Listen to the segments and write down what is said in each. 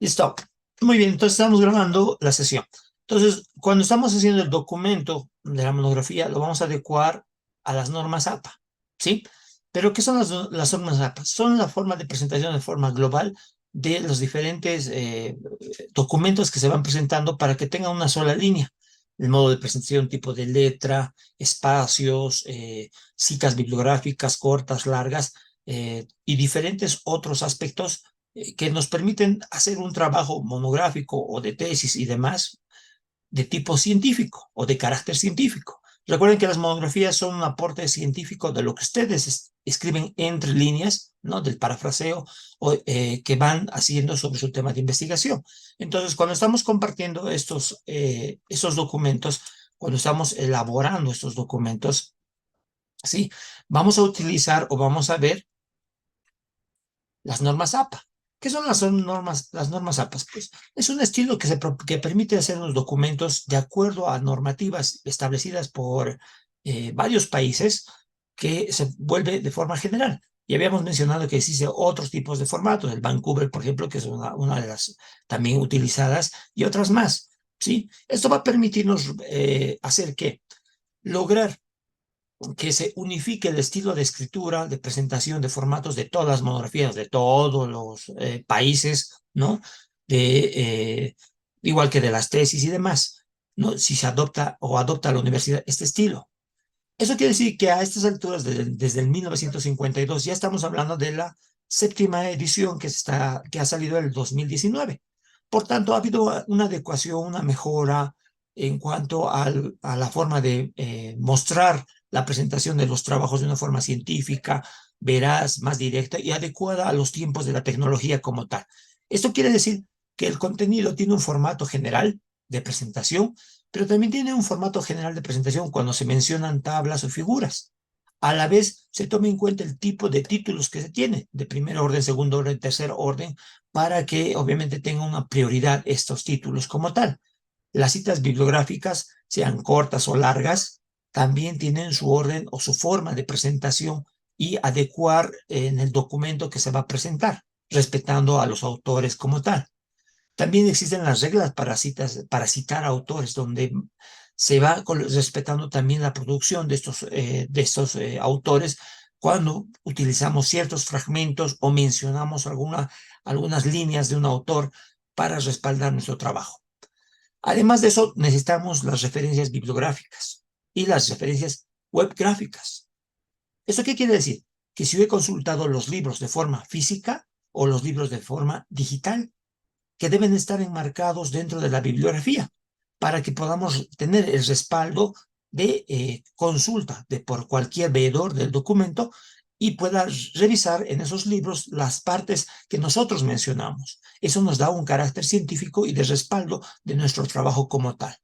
Listo. Muy bien, entonces estamos grabando la sesión. Entonces, cuando estamos haciendo el documento de la monografía, lo vamos a adecuar a las normas APA, ¿sí? Pero, ¿qué son las normas APA? Son la forma de presentación de forma global de los diferentes documentos que se van presentando para que tengan una sola línea. El modo de presentación, tipo de letra, espacios, citas bibliográficas cortas, largas, y diferentes otros aspectos que nos permiten hacer un trabajo monográfico o de tesis y demás de tipo científico o de carácter científico. Recuerden que las monografías son un aporte científico de lo que ustedes escriben entre líneas, ¿no? Del parafraseo o, que van haciendo sobre su tema de investigación. Entonces, cuando estamos compartiendo estos documentos, cuando estamos elaborando estos documentos, ¿sí? Vamos a utilizar o vamos a ver las normas APA. ¿Qué son las normas APA? Pues es un estilo que permite hacer los documentos de acuerdo a normativas establecidas por varios países que se vuelve de forma general. Y habíamos mencionado que existen otros tipos de formatos, el Vancouver, por ejemplo, que es una de las también utilizadas, y otras más. ¿Sí? Esto va a permitirnos hacer que lograr que se unifique el estilo de escritura, de presentación, de formatos de todas las monografías, de todos los países, ¿no? Igual que de las tesis y demás, ¿no? Si se adopta o adopta la universidad este estilo. Eso quiere decir que a estas alturas, desde el 1952, ya estamos hablando de la séptima edición que ha salido en el 2019. Por tanto, ha habido una adecuación, una mejora en cuanto a la forma de mostrar la presentación de los trabajos de una forma científica, veraz, más directa y adecuada a los tiempos de la tecnología como tal. Esto quiere decir que el contenido tiene un formato general de presentación, pero también tiene un formato general de presentación cuando se mencionan tablas o figuras. A la vez, se toma en cuenta el tipo de títulos que se tiene, de primer orden, segundo orden, tercer orden, para que obviamente tengan una prioridad estos títulos como tal. Las citas bibliográficas, sean cortas o largas, también tienen su orden o su forma de presentación y adecuar en el documento que se va a presentar, respetando a los autores como tal. También existen las reglas para citar autores, donde se va respetando también la producción de estos autores cuando utilizamos ciertos fragmentos o mencionamos algunas líneas de un autor para respaldar nuestro trabajo. Además de eso, necesitamos las referencias bibliográficas y las referencias webgráficas. ¿Eso qué quiere decir? Que si yo he consultado los libros de forma física o los libros de forma digital, que deben estar enmarcados dentro de la bibliografía para que podamos tener el respaldo de consulta por cualquier veedor del documento y pueda revisar en esos libros las partes que nosotros mencionamos. Eso nos da un carácter científico y de respaldo de nuestro trabajo como tal.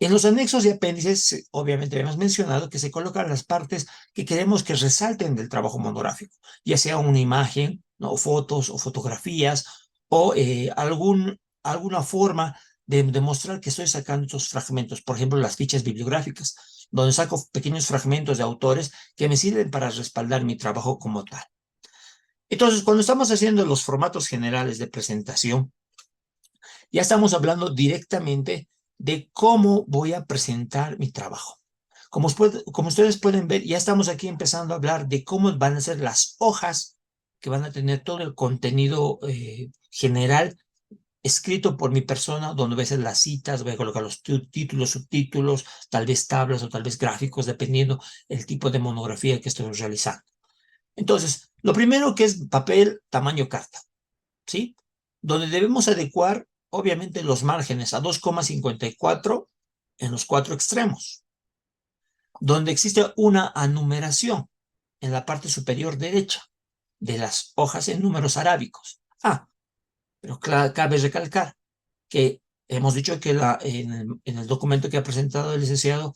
En los anexos y apéndices, obviamente hemos mencionado que se colocan las partes que queremos que resalten del trabajo monográfico, ya sea una imagen, ¿no? Fotos o fotografías, o alguna forma de demostrar que estoy sacando estos fragmentos, por ejemplo, las fichas bibliográficas, donde saco pequeños fragmentos de autores que me sirven para respaldar mi trabajo como tal. Entonces, cuando estamos haciendo los formatos generales de presentación, ya estamos hablando directamente de cómo voy a presentar mi trabajo. Como ustedes pueden ver, ya estamos aquí empezando a hablar de cómo van a ser las hojas que van a tener todo el contenido general escrito por mi persona, donde voy a hacer las citas, voy a colocar los títulos, subtítulos, tal vez tablas o tal vez gráficos, dependiendo el tipo de monografía que estoy realizando. Entonces, lo primero que es papel tamaño carta, ¿sí? Donde debemos adecuar, obviamente, los márgenes a 2,54 en los cuatro extremos, donde existe una anumeración en la parte superior derecha de las hojas en números arábicos. Pero cabe recalcar que hemos dicho que en el documento que ha presentado el licenciado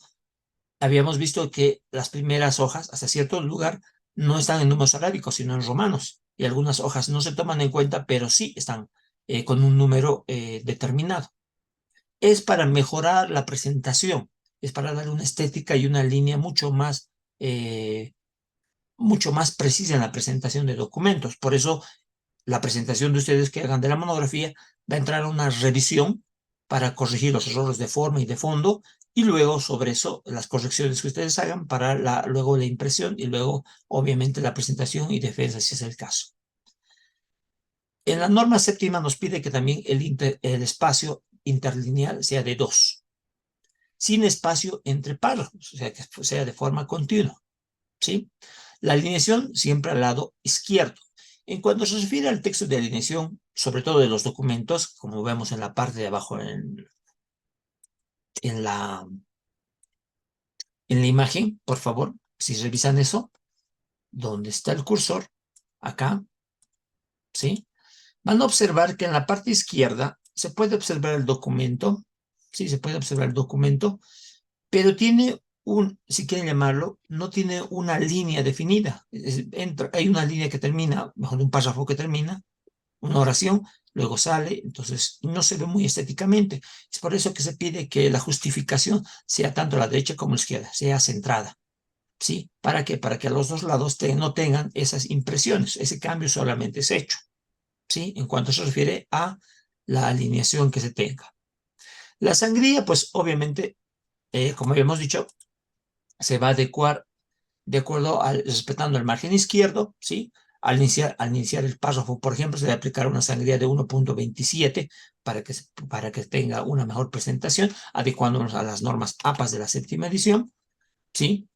habíamos visto que las primeras hojas, hasta cierto lugar, no están en números arábicos, sino en romanos. Y algunas hojas no se toman en cuenta, pero sí están con un número determinado. Es para mejorar la presentación, es para dar una estética y una línea mucho más precisa en la presentación de documentos. Por eso la presentación de ustedes que hagan de la monografía va a entrar a una revisión para corregir los errores de forma y de fondo, y luego sobre eso las correcciones que ustedes hagan para luego la impresión y luego obviamente la presentación y defensa si es el caso. En la norma séptima nos pide que también el espacio interlineal sea de 2, sin espacio entre párrafos, o sea, que sea de forma continua, ¿sí? La alineación siempre al lado izquierdo. En cuanto se refiere al texto de alineación, sobre todo de los documentos, como vemos en la parte de abajo en la, en la imagen, por favor, si revisan eso, donde está el cursor, acá, ¿sí? Van a observar que en la parte izquierda se puede observar el documento, sí, se puede observar el documento, pero tiene si quieren llamarlo, no tiene una línea definida. Hay una línea que termina, mejor un párrafo que termina, una oración, luego sale, entonces no se ve muy estéticamente. Es por eso que se pide que la justificación sea tanto a la derecha como a la izquierda, sea centrada. ¿Sí? ¿Para qué? Para que a los dos lados no tengan esas impresiones. Ese cambio solamente es hecho, ¿sí? En cuanto se refiere a la alineación que se tenga. La sangría, pues obviamente, como habíamos dicho, se va a adecuar de acuerdo respetando el margen izquierdo, ¿sí? Al iniciar el párrafo, por ejemplo, se debe aplicar una sangría de 1.27 para que tenga una mejor presentación, adecuándonos a las normas APAS de la séptima edición, ¿sí?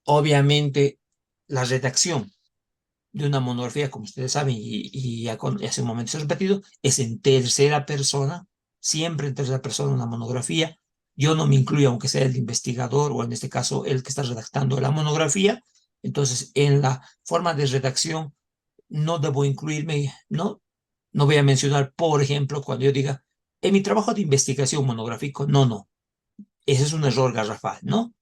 Obviamente, la redacción de una monografía, como ustedes saben, y ya hace un momento se ha repetido, es en tercera persona, siempre en tercera persona una monografía. Yo no me incluyo, aunque sea el investigador o en este caso el que está redactando la monografía. Entonces, en la forma de redacción no debo incluirme, ¿no? No voy a mencionar, por ejemplo, cuando yo diga, en mi trabajo de investigación monográfico, no, no. Ese es un error garrafal, ¿no?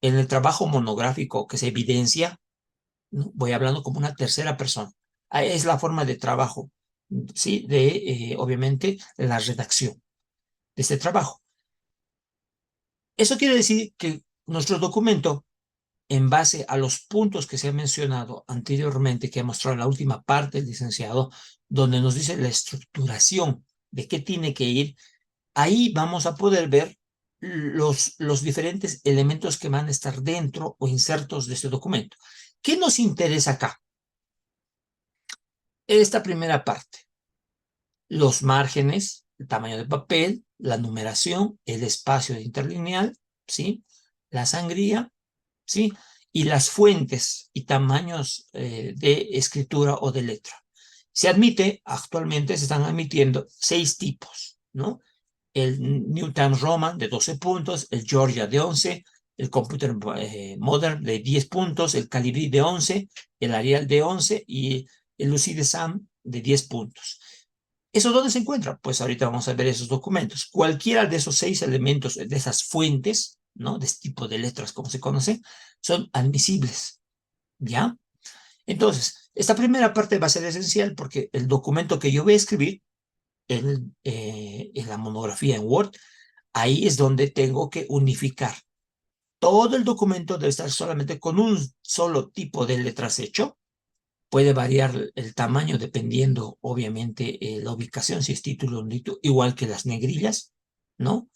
En el trabajo monográfico que se evidencia, ¿no? Voy hablando como una tercera persona. Es la forma de trabajo, ¿sí? Obviamente, la redacción de este trabajo. Eso quiere decir que nuestro documento, en base a los puntos que se han mencionado anteriormente, que ha mostrado en la última parte el licenciado, donde nos dice la estructuración de qué tiene que ir, ahí vamos a poder ver los diferentes elementos que van a estar dentro o insertos de este documento. ¿Qué nos interesa acá? Esta primera parte, los márgenes, el tamaño de papel, la numeración, el espacio interlineal, ¿sí? La sangría, ¿sí? Y las fuentes y tamaños de escritura o de letra. Actualmente se están admitiendo 6 tipos, ¿no? El New Times Roman de 12 puntos, el Georgia de 11, el Computer Modern de 10 puntos, el Calibri de 11, el Arial de 11 y el Lucide Sam de 10 puntos. ¿Eso dónde se encuentra? Pues ahorita vamos a ver esos documentos. Cualquiera de esos 6 elementos, de esas fuentes, ¿no? De este tipo de letras, como se conoce, son admisibles, ¿ya? Entonces, esta primera parte va a ser esencial porque el documento que yo voy a escribir en la monografía en Word, ahí es donde tengo que unificar. Todo el documento debe estar solamente con un solo tipo de letras hecho. Puede variar el tamaño dependiendo, obviamente, la ubicación, si es título o título, igual que las negrillas, ¿no?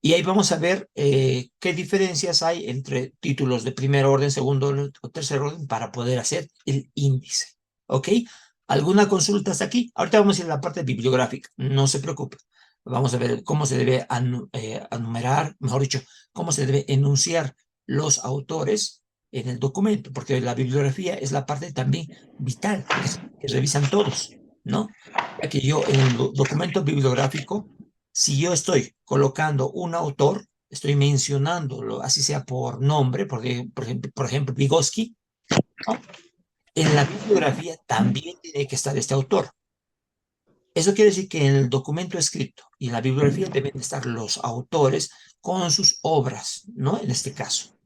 Y ahí vamos a ver qué diferencias hay entre títulos de primer orden, segundo orden o tercer orden para poder hacer el índice. ¿Ok? ¿Alguna consulta hasta aquí? Ahorita vamos a ir a la parte bibliográfica, no se preocupe. Vamos a ver cómo se debe enumerar, mejor dicho, cómo se debe enunciar los autores en el documento, porque la bibliografía es la parte también vital que revisan todos, ¿no? Ya que yo en el documento bibliográfico, si yo estoy colocando un autor, estoy mencionándolo, así sea por nombre, porque, por ejemplo, Vygotsky, ¿no? En la bibliografía también tiene que estar este autor. Eso quiere decir que en el documento escrito y en la bibliografía deben estar los autores con sus obras, ¿no? En este caso,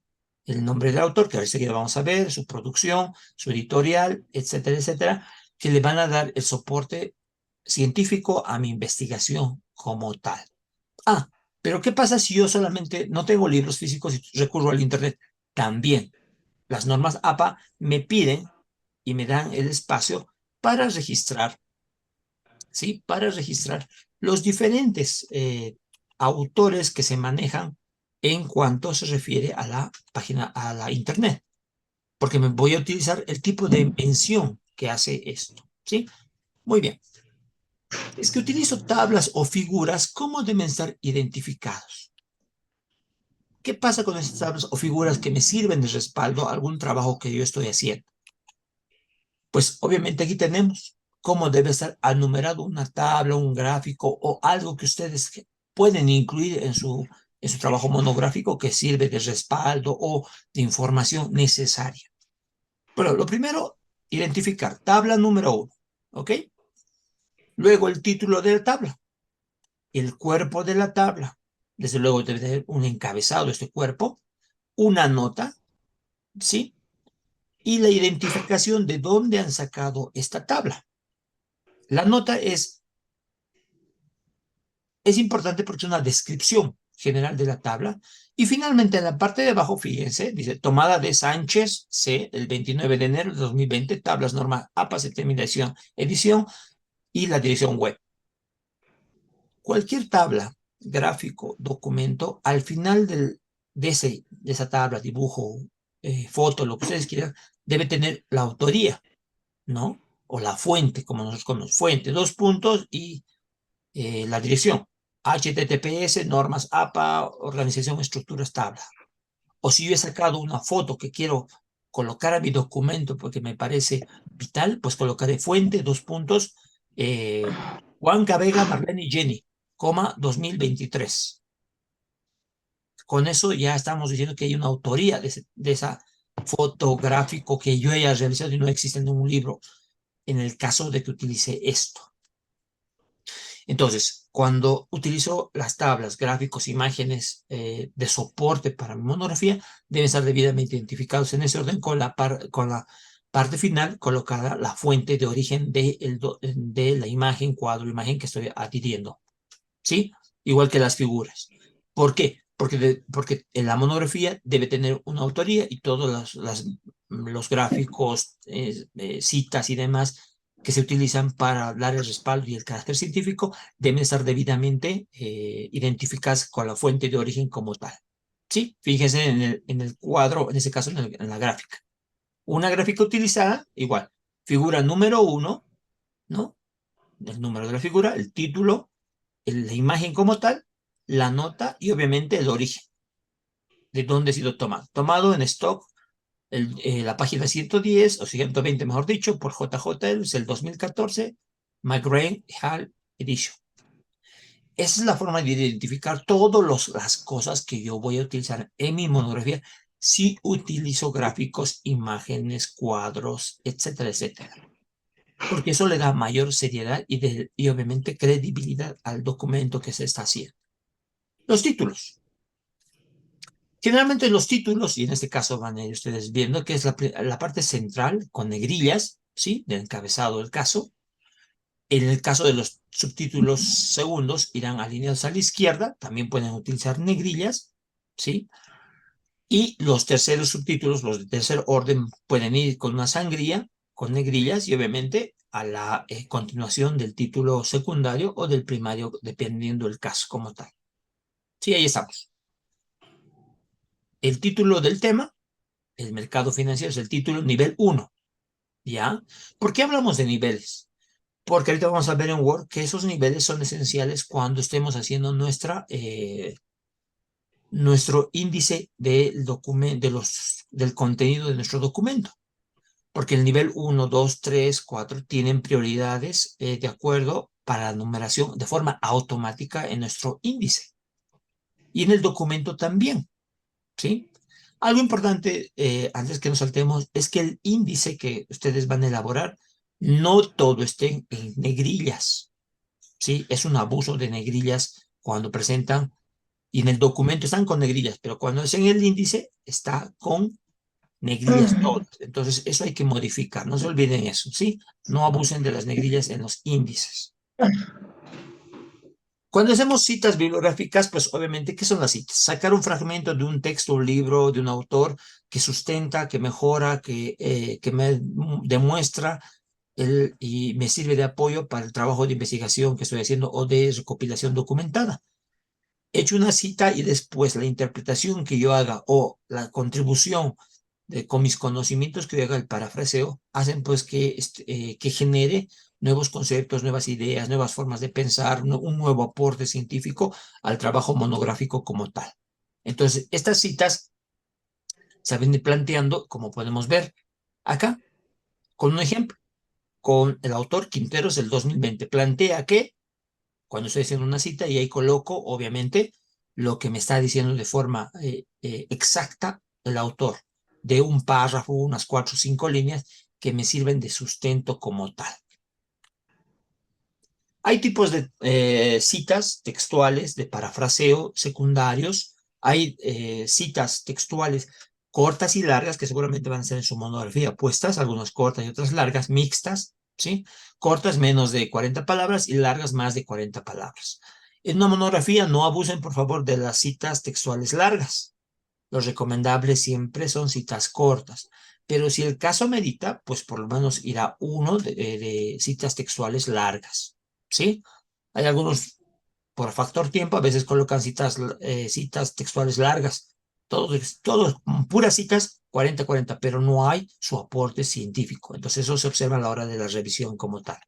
el nombre del autor, que ahora enseguida vamos a ver, su producción, su editorial, etcétera, etcétera, que le van a dar el soporte científico a mi investigación como tal. Ah, pero ¿qué pasa si yo solamente no tengo libros físicos y recurro al Internet? También las normas APA me piden y me dan el espacio para registrar, ¿sí? Para registrar los diferentes autores que se manejan en cuanto se refiere a la página, a la internet, porque me voy a utilizar el tipo de mención que hace esto, ¿sí? Muy bien. Es que utilizo tablas o figuras, ¿cómo deben estar identificados? ¿Qué pasa con estas tablas o figuras que me sirven de respaldo a algún trabajo que yo estoy haciendo? Pues obviamente aquí tenemos cómo debe estar enumerado una tabla, un gráfico o algo que ustedes pueden incluir en su trabajo monográfico que sirve de respaldo o de información necesaria. Pero lo primero, identificar tabla número 1, ¿ok? Luego el título de la tabla, el cuerpo de la tabla. Desde luego debe tener un encabezado este cuerpo, una nota, ¿sí? Y la identificación de dónde han sacado esta tabla. La nota es importante porque es una descripción general de la tabla. Y finalmente en la parte de abajo, fíjense, dice tomada de Sánchez C, el 29 de enero de 2020, tablas norma APA, determinación, edición y la dirección web. Cualquier tabla, gráfico, documento, al final de esa tabla, dibujo, foto, lo que ustedes quieran, debe tener la autoría, ¿no? O la fuente, como nosotros conocemos, fuente, dos puntos y la dirección. HTTPS, normas APA, organización, estructuras, tabla. O si yo he sacado una foto que quiero colocar a mi documento porque me parece vital, pues colocaré fuente, dos puntos, Juan Vega, Marlene y Jenny, 2023. Con eso ya estamos diciendo que hay una autoría de esa fotográfico que yo haya realizado y no existe en un libro en el caso de que utilice esto. Entonces, cuando utilizo las tablas, gráficos, imágenes de soporte para mi monografía, deben estar debidamente identificados en ese orden con la parte final colocada la fuente de origen de la imagen, cuadro, imagen que estoy adhiriendo. ¿Sí? Igual que las figuras. ¿Por qué? Porque en la monografía debe tener una autoría y todos los gráficos, citas y demás que se utilizan para dar el respaldo y el carácter científico deben estar debidamente identificadas con la fuente de origen como tal. ¿Sí? Fíjense en el cuadro, en ese caso en la gráfica. Una gráfica utilizada, igual, figura número 1, ¿no? El número de la figura, el título, la imagen como tal, la nota y obviamente el origen, de dónde ha sido tomado. Tomado en stock, la página 110 o 120, mejor dicho, por JJ, es el 2014, McGraw-Hill Edition. Esa es la forma de identificar todas las cosas que yo voy a utilizar en mi monografía si utilizo gráficos, imágenes, cuadros, etcétera, etcétera. Porque eso le da mayor seriedad y obviamente credibilidad al documento que se está haciendo. Los títulos. Generalmente los títulos, y en este caso van a ir ustedes viendo que es la parte central con negrillas, ¿sí? Del encabezado del caso. En el caso de los subtítulos segundos, irán alineados a la izquierda, también pueden utilizar negrillas, ¿sí? Y los terceros subtítulos, los de tercer orden, pueden ir con una sangría, con negrillas, y obviamente a la continuación del título secundario o del primario, dependiendo del caso como tal. Sí, ahí estamos. El título del tema, el mercado financiero, es el título nivel 1, ¿ya? ¿Por qué hablamos de niveles? Porque ahorita vamos a ver en Word que esos niveles son esenciales cuando estemos haciendo nuestro índice del del contenido de nuestro documento. Porque el nivel 1, 2, 3, 4 tienen prioridades de acuerdo para la numeración de forma automática en nuestro índice. Y en el documento también, ¿sí? Algo importante, antes que nos saltemos, es que el índice que ustedes van a elaborar, no todo esté en negrillas, ¿sí? Es un abuso de negrillas cuando presentan, y en el documento están con negrillas, pero cuando es en el índice, está con negrillas todo. Entonces, eso hay que modificar, no se olviden eso, ¿sí? No abusen de las negrillas en los índices. Cuando hacemos citas bibliográficas, pues obviamente, ¿qué son las citas? Sacar un fragmento de un texto, un libro, de un autor que sustenta, que mejora, que me demuestra y me sirve de apoyo para el trabajo de investigación que estoy haciendo o de recopilación documentada. He hecho una cita y después la interpretación que yo haga o la contribución con mis conocimientos que yo haga el parafraseo, hacen pues que genere nuevos conceptos, nuevas ideas, nuevas formas de pensar, un nuevo aporte científico al trabajo monográfico como tal. Entonces, estas citas se vienen planteando, como podemos ver acá, con un ejemplo, con el autor Quinteros del 2020. Plantea que cuando estoy haciendo una cita y ahí coloco, obviamente, lo que me está diciendo de forma exacta el autor, de un párrafo, unas 4 o 5 líneas que me sirven de sustento como tal. Hay tipos de citas textuales de parafraseo secundarios, hay citas textuales cortas y largas que seguramente van a ser en su monografía puestas, algunas cortas y otras largas, mixtas, ¿sí? Cortas menos de 40 palabras y largas más de 40 palabras. En una monografía no abusen, por favor, de las citas textuales largas. Lo recomendable siempre son citas cortas, pero si el caso medita, pues por lo menos irá uno de citas textuales largas, ¿sí? Hay algunos, por factor tiempo, a veces colocan citas textuales largas, todos puras citas 40-40, pero no hay su aporte científico. Entonces eso se observa a la hora de la revisión como tal.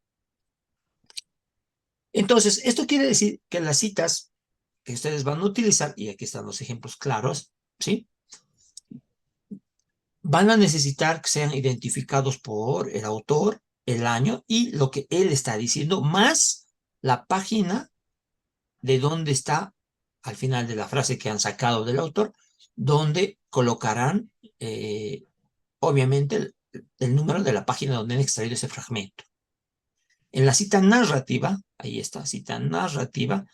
Entonces, esto quiere decir que las citas que ustedes van a utilizar, y aquí están los ejemplos claros, ¿sí? Van a necesitar que sean identificados por el autor, el año y lo que él está diciendo, más la página de donde está al final de la frase que han sacado del autor, donde colocarán, obviamente, el número de la página donde han extraído ese fragmento. En la cita narrativa, ahí está, cita narrativa,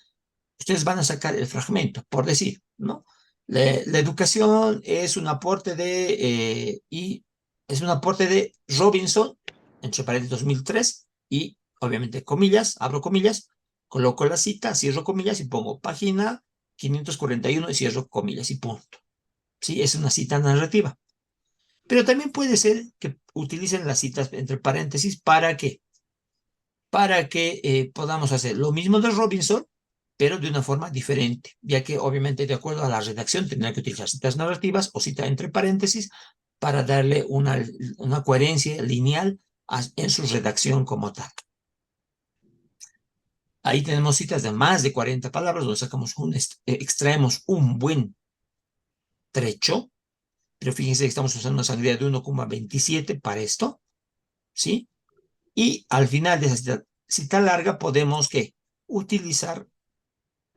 ustedes van a sacar el fragmento, por decir, ¿no? La educación es un aporte es un aporte de Robinson, entre paréntesis 2003, y obviamente comillas, abro comillas, coloco la cita, cierro comillas y pongo página 541 y cierro comillas y punto. Sí, es una cita narrativa. Pero también puede ser que utilicen las citas entre paréntesis para que podamos hacer lo mismo de Robinson, pero de una forma diferente, ya que obviamente de acuerdo a la redacción tendrá que utilizar citas narrativas o cita entre paréntesis para darle una coherencia lineal en su redacción como tal. Ahí tenemos citas de más de 40 palabras, donde extraemos un buen trecho, pero fíjense que estamos usando una sangría de 1,27 para esto, ¿sí? Y al final de esa cita larga podemos ¿qué? Utilizar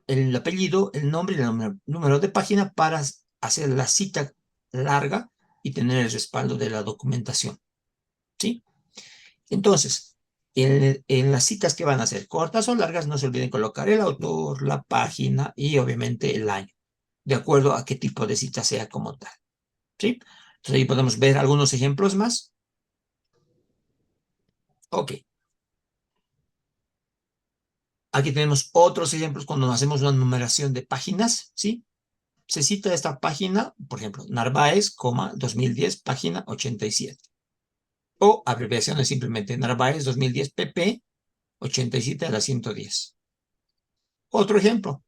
el apellido, el nombre y el número de página para hacer la cita larga y tener el respaldo de la documentación, ¿sí? Entonces, en las citas que van a ser cortas o largas, no se olviden colocar el autor, la página y obviamente el año, de acuerdo a qué tipo de cita sea como tal, ¿sí? Entonces ahí podemos ver algunos ejemplos más. Ok. Aquí tenemos otros ejemplos cuando hacemos una numeración de páginas, ¿sí? Se cita esta página, por ejemplo, Narváez, 2010, página 87. O abreviaciones simplemente Narváez 2010 PP 87 a la 110. Otro ejemplo,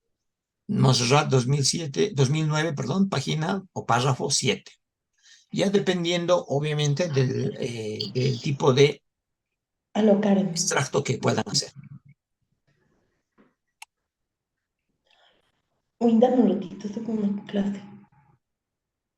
Monserrat 2009, perdón, página o párrafo 7. Ya dependiendo, obviamente, del tipo de Aló, Karen. extracto que puedan hacer. Uy, dame un ratito, estoy con una clase.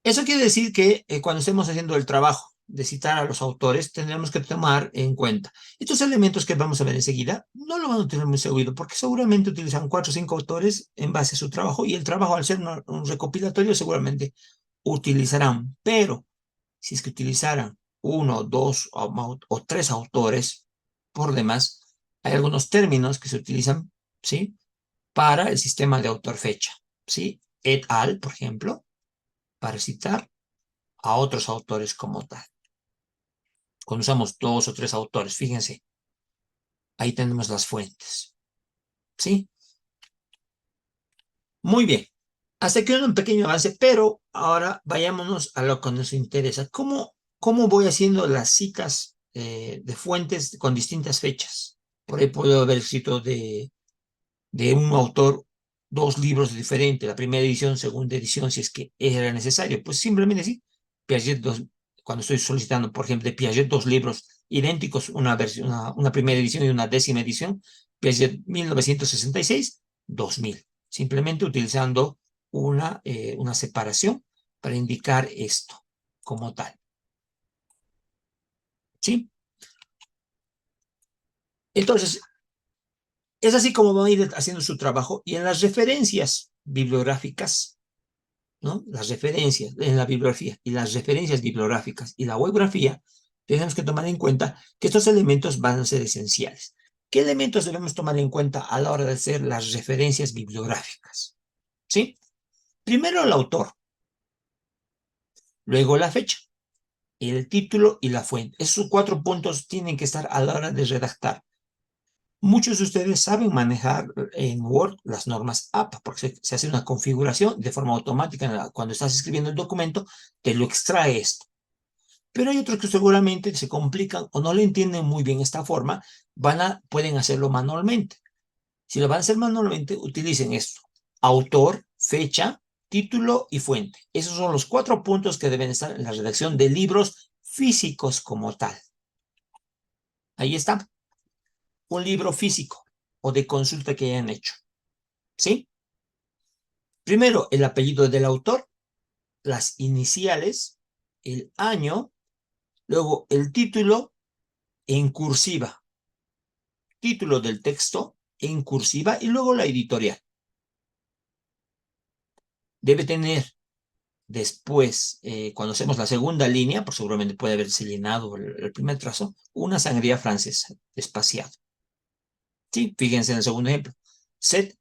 Eso quiere decir que cuando estemos haciendo el trabajo de citar a los autores, tendremos que tomar en cuenta estos elementos que vamos a ver enseguida. No lo van a tener muy seguro porque seguramente utilizan 4 o 5 autores en base a su trabajo y el trabajo al ser un recopilatorio seguramente utilizarán, pero si es que utilizaran uno, dos o tres autores por demás, hay algunos términos que se utilizan, ¿sí? Para el sistema de autor-fecha, ¿sí? Et al, por ejemplo, para citar a otros autores como tal. Cuando usamos 2 o 3 autores, fíjense, ahí tenemos las fuentes, ¿sí? Muy bien. Hasta aquí un pequeño avance, pero ahora vayámonos a lo que nos interesa. ¿Cómo voy haciendo las citas de fuentes con distintas fechas. Por ahí puedo haber escrito de un autor 2 libros diferentes, la primera edición, segunda edición, si es que era necesario. Pues simplemente sí, Piaget cuando estoy solicitando, por ejemplo, de Piaget 2 libros idénticos, una primera edición y una 10ª edición, Piaget 1966, 2000, simplemente utilizando una separación para indicar esto como tal. ¿Sí? Entonces, es así como van a ir haciendo su trabajo y en las referencias bibliográficas, ¿no? Las referencias en la bibliografía y las referencias bibliográficas y la webgrafía, tenemos que tomar en cuenta que estos elementos van a ser esenciales. ¿Qué elementos debemos tomar en cuenta a la hora de hacer las referencias bibliográficas? ¿Sí? Primero el autor, luego la fecha, el título y la fuente. Esos 4 puntos tienen que estar a la hora de redactar. Muchos de ustedes saben manejar en Word las normas APA, porque se hace una configuración de forma automática. Cuando estás escribiendo el documento, te lo extrae esto. Pero hay otros que seguramente se complican o no le entienden muy bien esta forma, pueden hacerlo manualmente. Si lo van a hacer manualmente, utilicen esto: autor, fecha, título y fuente. Esos son los 4 puntos que deben estar en la redacción de libros físicos como tal. Ahí está. Un libro físico o de consulta que hayan hecho. ¿Sí? Primero, el apellido del autor, las iniciales, el año, luego el título en cursiva, título del texto en cursiva y luego la editorial. Debe tener después, cuando hacemos la segunda línea, pues seguramente puede haberse llenado el primer trazo, una sangría francesa espaciada. Sí, fíjense en el segundo ejemplo. Set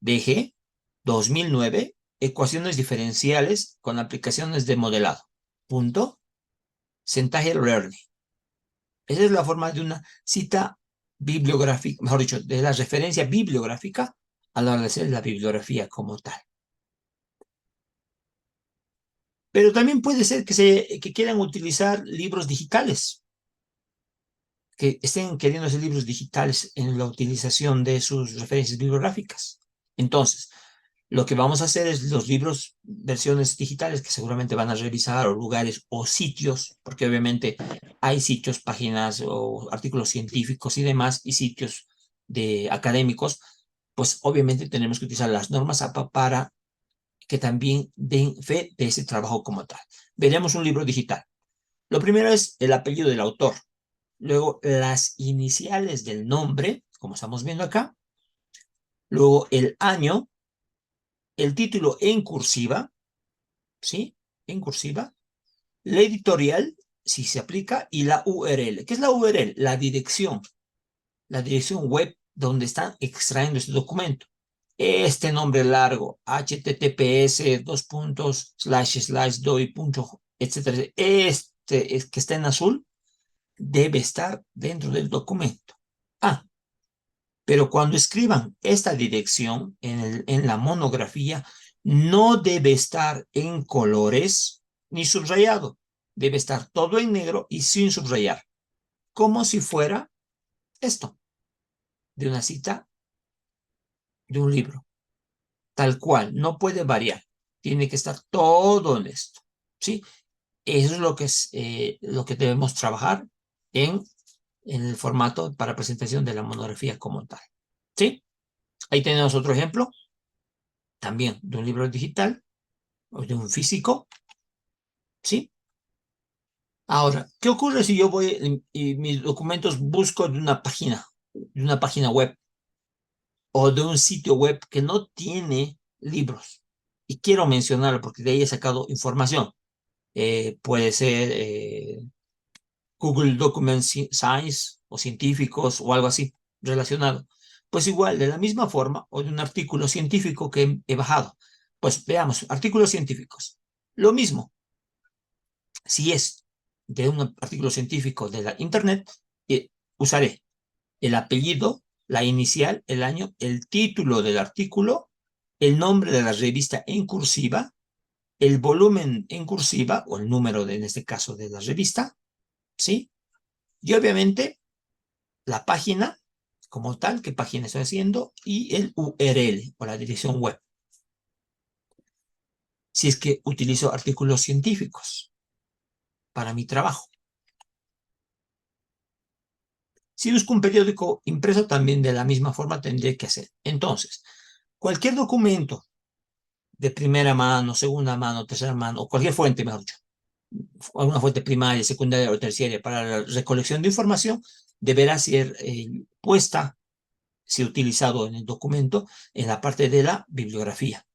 DG 2009, ecuaciones diferenciales con aplicaciones de modelado. Punto. Centaje Learning. Esa es la forma de una cita bibliográfica, mejor dicho, de la referencia bibliográfica a la hora de hacer la bibliografía como tal. Pero también puede ser que quieran utilizar libros digitales, que estén queriendo hacer libros digitales en la utilización de sus referencias bibliográficas. Entonces, lo que vamos a hacer es los libros, versiones digitales que seguramente van a revisar, o lugares o sitios, porque obviamente hay sitios, páginas o artículos científicos y demás, y sitios académicos, pues obviamente tenemos que utilizar las normas APA para que también den fe de ese trabajo como tal. Veremos un libro digital. Lo primero es el apellido del autor, luego las iniciales del nombre, como estamos viendo acá, luego el año, el título en cursiva, ¿sí? En cursiva, la editorial, si se aplica, y la URL. ¿Qué es la URL? La dirección web donde están extrayendo este documento. Este nombre largo, https, // etcétera, este que está en azul, debe estar dentro del documento. Ah, pero cuando escriban esta dirección en la monografía, no debe estar en colores ni subrayado. Debe estar todo en negro y sin subrayar, como si fuera esto, de una cita de un libro. Tal cual, no puede variar. Tiene que estar todo en esto. ¿Sí? Eso es lo que debemos trabajar en el formato para presentación de la monografía como tal. ¿Sí? Ahí tenemos otro ejemplo, también de un libro digital o de un físico. ¿Sí? Ahora, ¿qué ocurre si yo voy y mis documentos busco de una página web o de un sitio web que no tiene libros? Y quiero mencionarlo porque de ahí he sacado información. Puede ser Google Document Science o científicos o algo así relacionado. Pues igual, de la misma forma, o de un artículo científico que he bajado. Pues veamos, artículos científicos. Lo mismo, si es de un artículo científico de la internet, usaré el apellido, la inicial, el año, el título del artículo, el nombre de la revista en cursiva, el volumen en cursiva, o el número en este caso de la revista, ¿sí? Y obviamente la página como tal, qué página estoy haciendo, y el URL o la dirección web. Si es que utilizo artículos científicos para mi trabajo. Si busco un periódico impreso, también de la misma forma tendré que hacer. Entonces, cualquier documento de primera mano, segunda mano, tercera mano, o cualquier fuente, mejor dicho, alguna fuente primaria, secundaria o terciaria para la recolección de información, deberá ser puesta, si utilizado en el documento, en la parte de la bibliografía,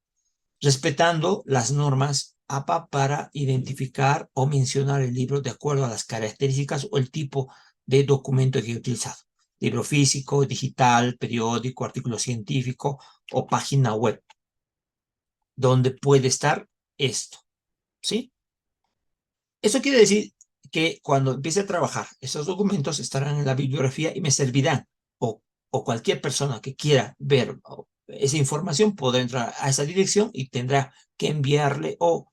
respetando las normas APA para identificar o mencionar el libro de acuerdo a las características o el tipo de documento que he utilizado. Libro físico, digital, periódico, artículo científico o página web, donde puede estar esto, ¿sí? Eso quiere decir que cuando empiece a trabajar, esos documentos estarán en la bibliografía y me servirán, o cualquier persona que quiera ver esa información podrá entrar a esa dirección y tendrá que enviarle o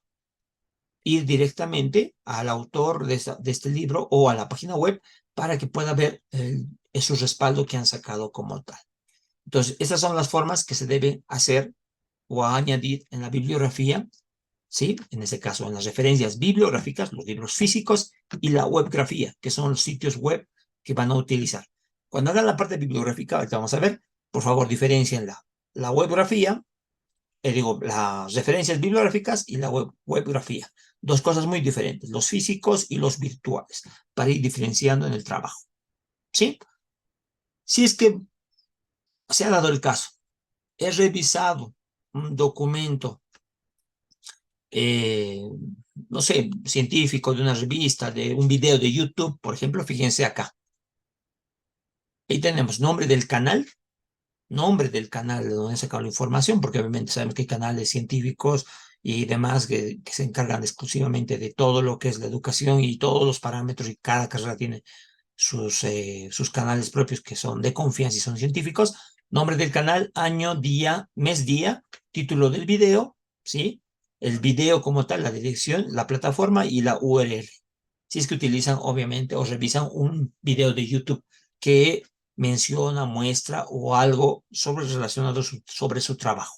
ir directamente al autor de este libro o a la página web para que pueda ver su respaldo que han sacado como tal. Entonces, esas son las formas que se deben hacer o añadir en la bibliografía, ¿sí? En este caso, en las referencias bibliográficas, los libros físicos y la webgrafía, que son los sitios web que van a utilizar. Cuando hagan la parte bibliográfica, ahorita vamos a ver, por favor, diferencien la webgrafía, digo, las referencias bibliográficas y la webgrafía. Dos cosas muy diferentes, los físicos y los virtuales, para ir diferenciando en el trabajo, ¿sí? Si es que se ha dado el caso, he revisado un documento, no sé, científico, de una revista, de un video de YouTube, por ejemplo, fíjense acá. Ahí tenemos nombre del canal de donde he sacado la información, porque obviamente sabemos que hay canales científicos y demás que se encargan exclusivamente de todo lo que es la educación y todos los parámetros, y cada carrera tiene sus canales propios que son de confianza y son científicos. Nombre del canal, año, día, mes, día, título del video, ¿sí? El video como tal, la dirección, la plataforma y la URL. Si es que utilizan, obviamente, o revisan un video de YouTube que menciona, muestra o algo relacionado sobre su trabajo.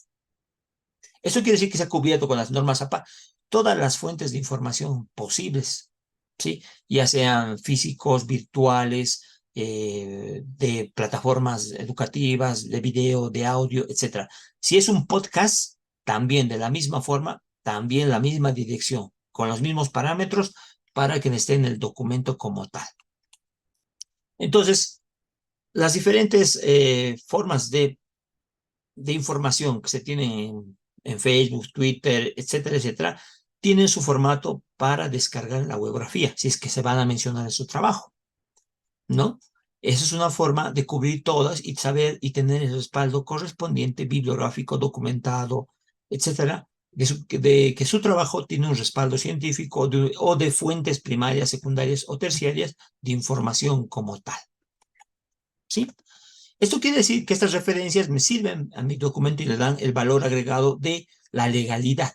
Eso quiere decir que se ha cubierto con las normas APA todas las fuentes de información posibles, ¿sí? Ya sean físicos, virtuales, de plataformas educativas, de video, de audio, etc. Si es un podcast, también de la misma forma, también la misma dirección, con los mismos parámetros para que esté en el documento como tal. Entonces, las diferentes formas de información que se tienen en Facebook, Twitter, etcétera, etcétera, tienen su formato para descargar la webografía, si es que se van a mencionar en su trabajo, ¿no? Esa es una forma de cubrir todas y saber y tener el respaldo correspondiente, bibliográfico, documentado, etcétera, de que su trabajo tiene un respaldo científico o de fuentes primarias, secundarias o terciarias de información como tal, ¿sí? Esto quiere decir que estas referencias me sirven a mi documento y le dan el valor agregado de la legalidad.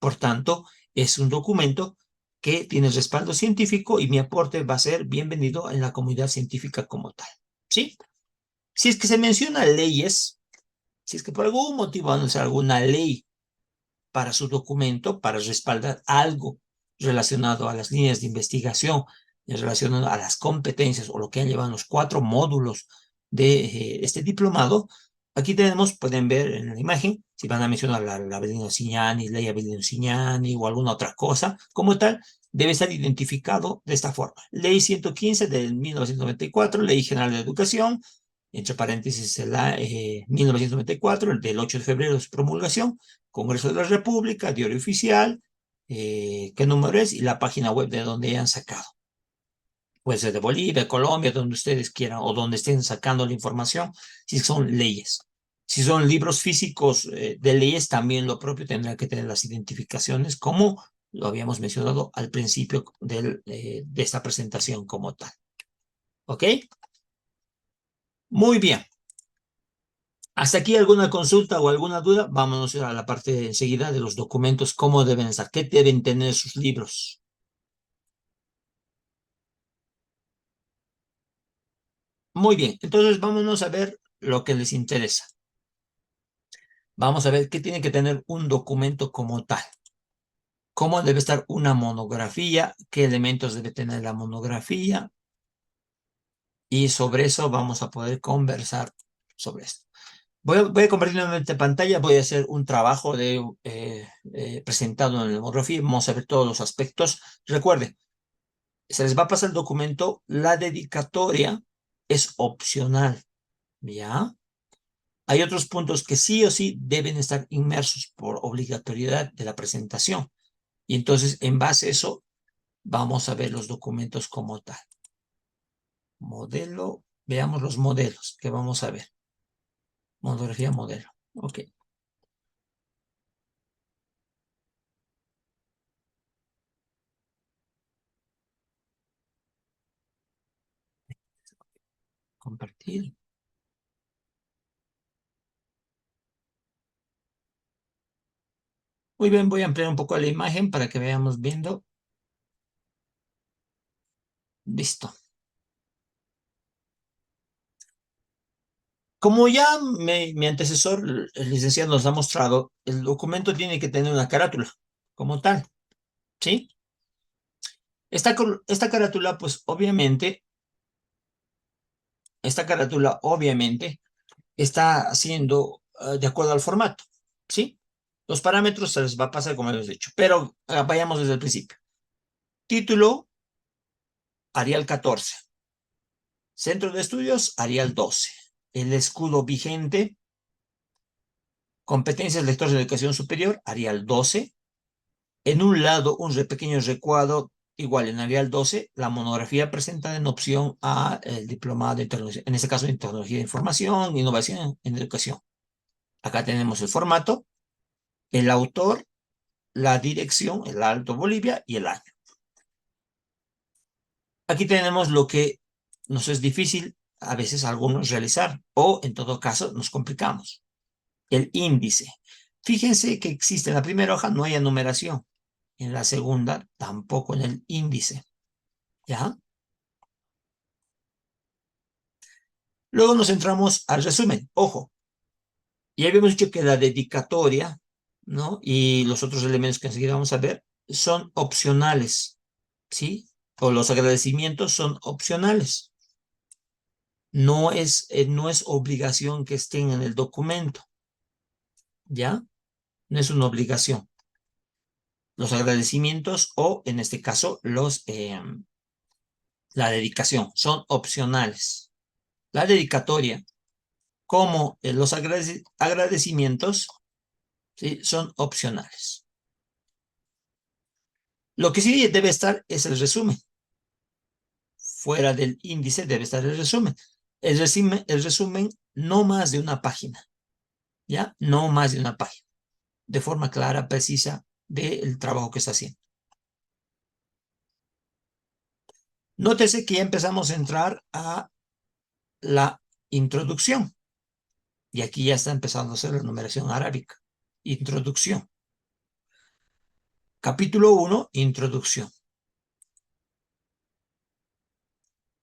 Por tanto, es un documento que tiene respaldo científico y mi aporte va a ser bienvenido en la comunidad científica como tal, ¿sí? Si es que se menciona leyes, si es que por algún motivo van a usar alguna ley para su documento, para respaldar algo relacionado a las líneas de investigación, relacionado a las competencias o lo que han llevado los 4 módulos de este diplomado, aquí tenemos, pueden ver en la imagen, si van a mencionar la Avelino Signani, ley Avelino Signani o alguna otra cosa, como tal, debe estar identificado de esta forma. Ley 115 del 1994, Ley General de Educación, entre paréntesis la 1994, el del 8 de febrero de su promulgación, Congreso de la República, diario oficial, qué número es y la página web de donde hayan sacado. Puede ser de Bolivia, Colombia, donde ustedes quieran o donde estén sacando la información, si son leyes. Si son libros físicos de leyes, también lo propio tendrá que tener las identificaciones, como lo habíamos mencionado al principio de esta presentación como tal. ¿Ok? Muy bien. ¿Hasta aquí alguna consulta o alguna duda? Vámonos a la parte enseguida de los documentos, cómo deben estar, qué deben tener sus libros. Muy bien, entonces vámonos a ver lo que les interesa. Vamos a ver qué tiene que tener un documento como tal. ¿Cómo debe estar una monografía? ¿Qué elementos debe tener la monografía? Y sobre eso vamos a poder conversar sobre esto. Voy a compartir nuevamente pantalla, voy a hacer un trabajo presentado en la monografía, vamos a ver todos los aspectos. Recuerden, se les va a pasar el documento, la dedicatoria es opcional, ¿ya? Hay otros puntos que sí o sí deben estar inmersos por obligatoriedad de la presentación. Y entonces, en base a eso, vamos a ver los documentos como tal. Modelo, veamos los modelos que vamos a ver. Monografía modelo, ok. Compartir. Muy bien, voy a ampliar un poco la imagen para que veamos viendo. Listo. Como ya mi antecesor, el licenciado, nos ha mostrado, el documento tiene que tener una carátula, como tal, ¿sí? Esta carátula, pues obviamente, está haciendo de acuerdo al formato, ¿sí? Los parámetros se les va a pasar como hemos dicho, pero vayamos desde el principio. Título, Arial 14. Centro de estudios, Arial 12. El escudo vigente, competencias lectores de educación superior, Arial 12. En un lado, un pequeño recuadro, igual en Arial 12, la monografía presentada en opción a el diplomado de tecnología, en este caso de tecnología de información, innovación en educación. Acá tenemos el formato, el autor, la dirección, el Alto Bolivia y el año. Aquí tenemos lo que nos es difícil a veces a algunos realizar o en todo caso nos complicamos. El índice. Fíjense que existe en la primera hoja, no hay enumeración. En la segunda, tampoco en el índice. ¿Ya? Luego nos centramos al resumen. Ojo, ya habíamos dicho que la dedicatoria, ¿no? Y los otros elementos que enseguida vamos a ver son opcionales, ¿sí? O los agradecimientos son opcionales. No es obligación que estén en el documento, ¿ya? No es una obligación. Los agradecimientos o, en este caso, la dedicación son opcionales. La dedicatoria, como los agradecimientos, ¿sí? Son opcionales. Lo que sí debe estar es el resumen. Fuera del índice debe estar el resumen. El resumen no más de una página, ¿ya? No más de una página. De forma clara, precisa del trabajo que está haciendo. Nótese que ya empezamos a entrar a la introducción. Y aquí ya está empezando a hacer la numeración arábica. Introducción. Capítulo 1, introducción.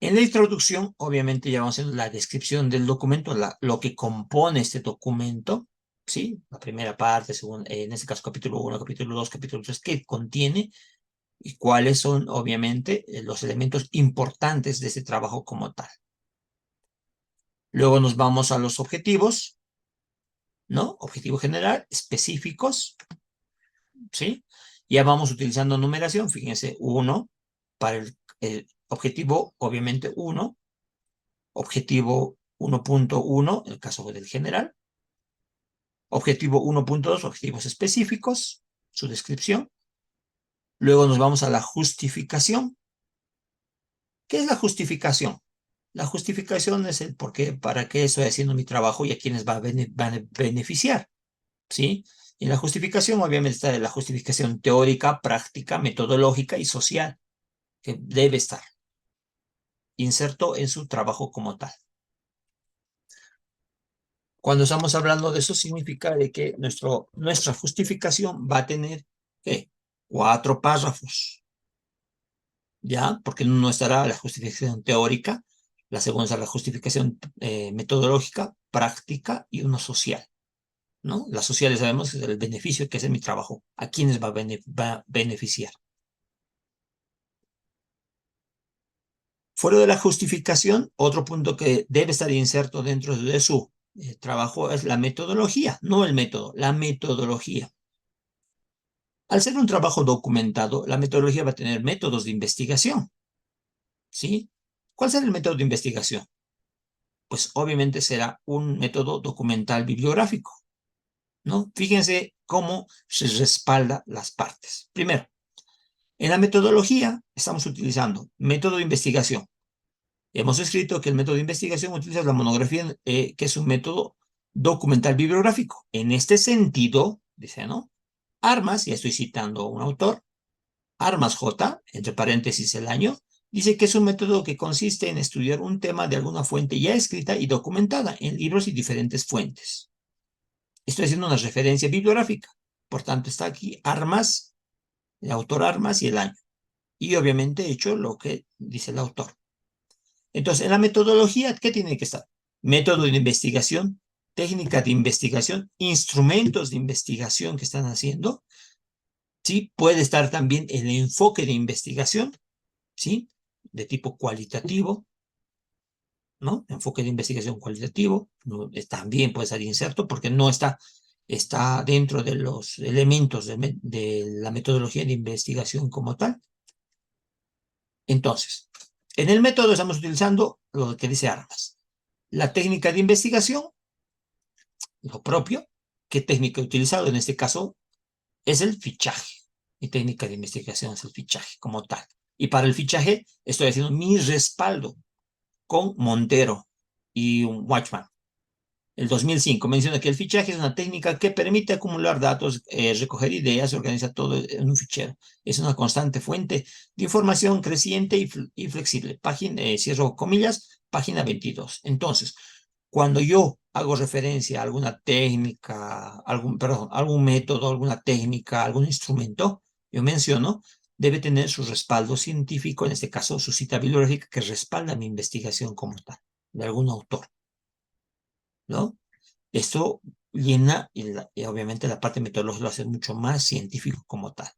En la introducción, obviamente, ya vamos a hacer la descripción del documento, lo que compone este documento, ¿sí? La primera parte, en este caso capítulo 1, capítulo 2, capítulo 3, qué contiene y cuáles son, obviamente, los elementos importantes de este trabajo como tal. Luego nos vamos a los objetivos, ¿no? Objetivo general, específicos, ¿sí? Ya vamos utilizando numeración, fíjense, 1 para el objetivo, obviamente 1, objetivo 1.1, el caso del general, objetivo 1.2, objetivos específicos, su descripción. Luego nos vamos a la justificación. ¿Qué es la justificación? La justificación es el por qué, para qué estoy haciendo mi trabajo y a quiénes van a beneficiar, ¿sí? Y en la justificación, obviamente, está la justificación teórica, práctica, metodológica y social, que debe estar inserto en su trabajo como tal. Cuando estamos hablando de eso, significa de que nuestra justificación va a tener, ¿qué? 4 párrafos, ¿ya? Porque no estará la justificación teórica, La segunda es la justificación metodológica, práctica y una social, ¿no? La social sabemos que es el beneficio que hace mi trabajo, a quiénes va a beneficiar. Fuera de la justificación, otro punto que debe estar inserto dentro de su trabajo es la metodología, no el método, la metodología. Al ser un trabajo documentado, la metodología va a tener métodos de investigación, ¿sí? ¿Cuál será el método de investigación? Pues obviamente será un método documental bibliográfico, ¿no? Fíjense cómo se respalda las partes. Primero, en la metodología estamos utilizando método de investigación. Hemos escrito que el método de investigación utiliza la monografía, que es un método documental bibliográfico. En este sentido, dice, ¿no? Armas, ya estoy citando a un autor, Armas J, entre paréntesis el año, dice que es un método que consiste en estudiar un tema de alguna fuente ya escrita y documentada en libros y diferentes fuentes. Estoy haciendo una referencia bibliográfica. Por tanto, está aquí Armas, el autor Armas y el año. Y obviamente he hecho lo que dice el autor. Entonces, en la metodología, ¿qué tiene que estar? Método de investigación, técnica de investigación, instrumentos de investigación que están haciendo, ¿sí? Puede estar también el enfoque de investigación, ¿sí? De tipo cualitativo, ¿no? Enfoque de investigación cualitativo, ¿no? También puede ser inserto porque no está, está dentro de los elementos de la metodología de investigación como tal. Entonces, en el método estamos utilizando lo que dice Armas. La técnica de investigación, lo propio. ¿Qué técnica he utilizado? En este caso es el fichaje. Mi técnica de investigación es el fichaje como tal. Y para el fichaje estoy haciendo mi respaldo con Montero y un Watchman. El 2005 menciona que el fichaje es una técnica que permite acumular datos, recoger ideas, organizar todo en un fichero. Es una constante fuente de información creciente y flexible. Página, cierro comillas, página 22. Entonces, cuando yo hago referencia a alguna técnica, algún método, alguna técnica, algún instrumento, yo menciono, debe tener su respaldo científico, en este caso su cita bibliográfica que respalda mi investigación como tal, de algún autor, ¿no? Esto llena, y obviamente la parte metodológica lo hace mucho más científico como tal.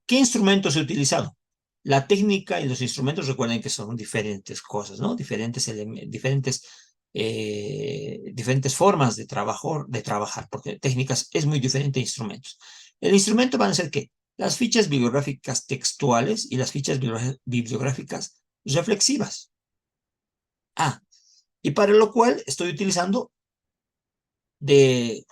¿Qué instrumentos he utilizado? La técnica y los instrumentos, recuerden que son diferentes cosas, ¿no? Diferentes formas de trabajar, porque técnicas es muy diferente a instrumentos. El instrumento van a ser ¿qué? Las fichas bibliográficas textuales y las fichas bibliográficas reflexivas. Ah, y para lo cual estoy utilizando de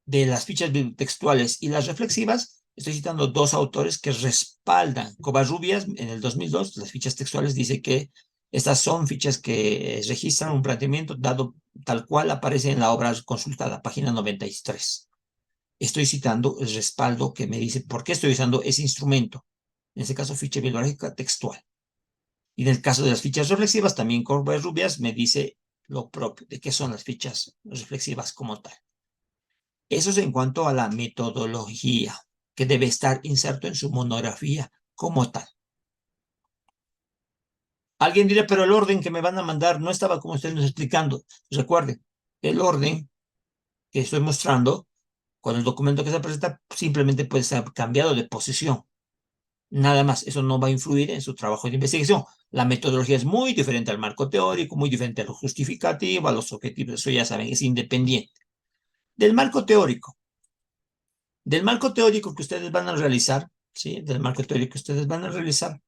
las fichas textuales y las reflexivas, estoy citando dos autores que respaldan. Covarrubias, en el 2002, las fichas textuales dice que estas son fichas que registran un planteamiento dado tal cual aparece en la obra consultada, página 93. Estoy citando el respaldo que me dice por qué estoy usando ese instrumento. En este caso, ficha bibliográfica textual. Y en el caso de las fichas reflexivas, también Covarrubias me dice lo propio, de qué son las fichas reflexivas como tal. Eso es en cuanto a la metodología, que debe estar inserto en su monografía como tal. Alguien dirá, pero el orden que me van a mandar no estaba como ustedes nos explicando. Recuerden, el orden que estoy mostrando con el documento que se presenta simplemente puede ser cambiado de posición. Nada más, eso no va a influir en su trabajo de investigación. La metodología es muy diferente al marco teórico, muy diferente a lo justificativo, a los objetivos, eso ya saben, es independiente. Del marco teórico. Del marco teórico que ustedes van a realizar, ¿sí? Del marco teórico que ustedes van a realizar,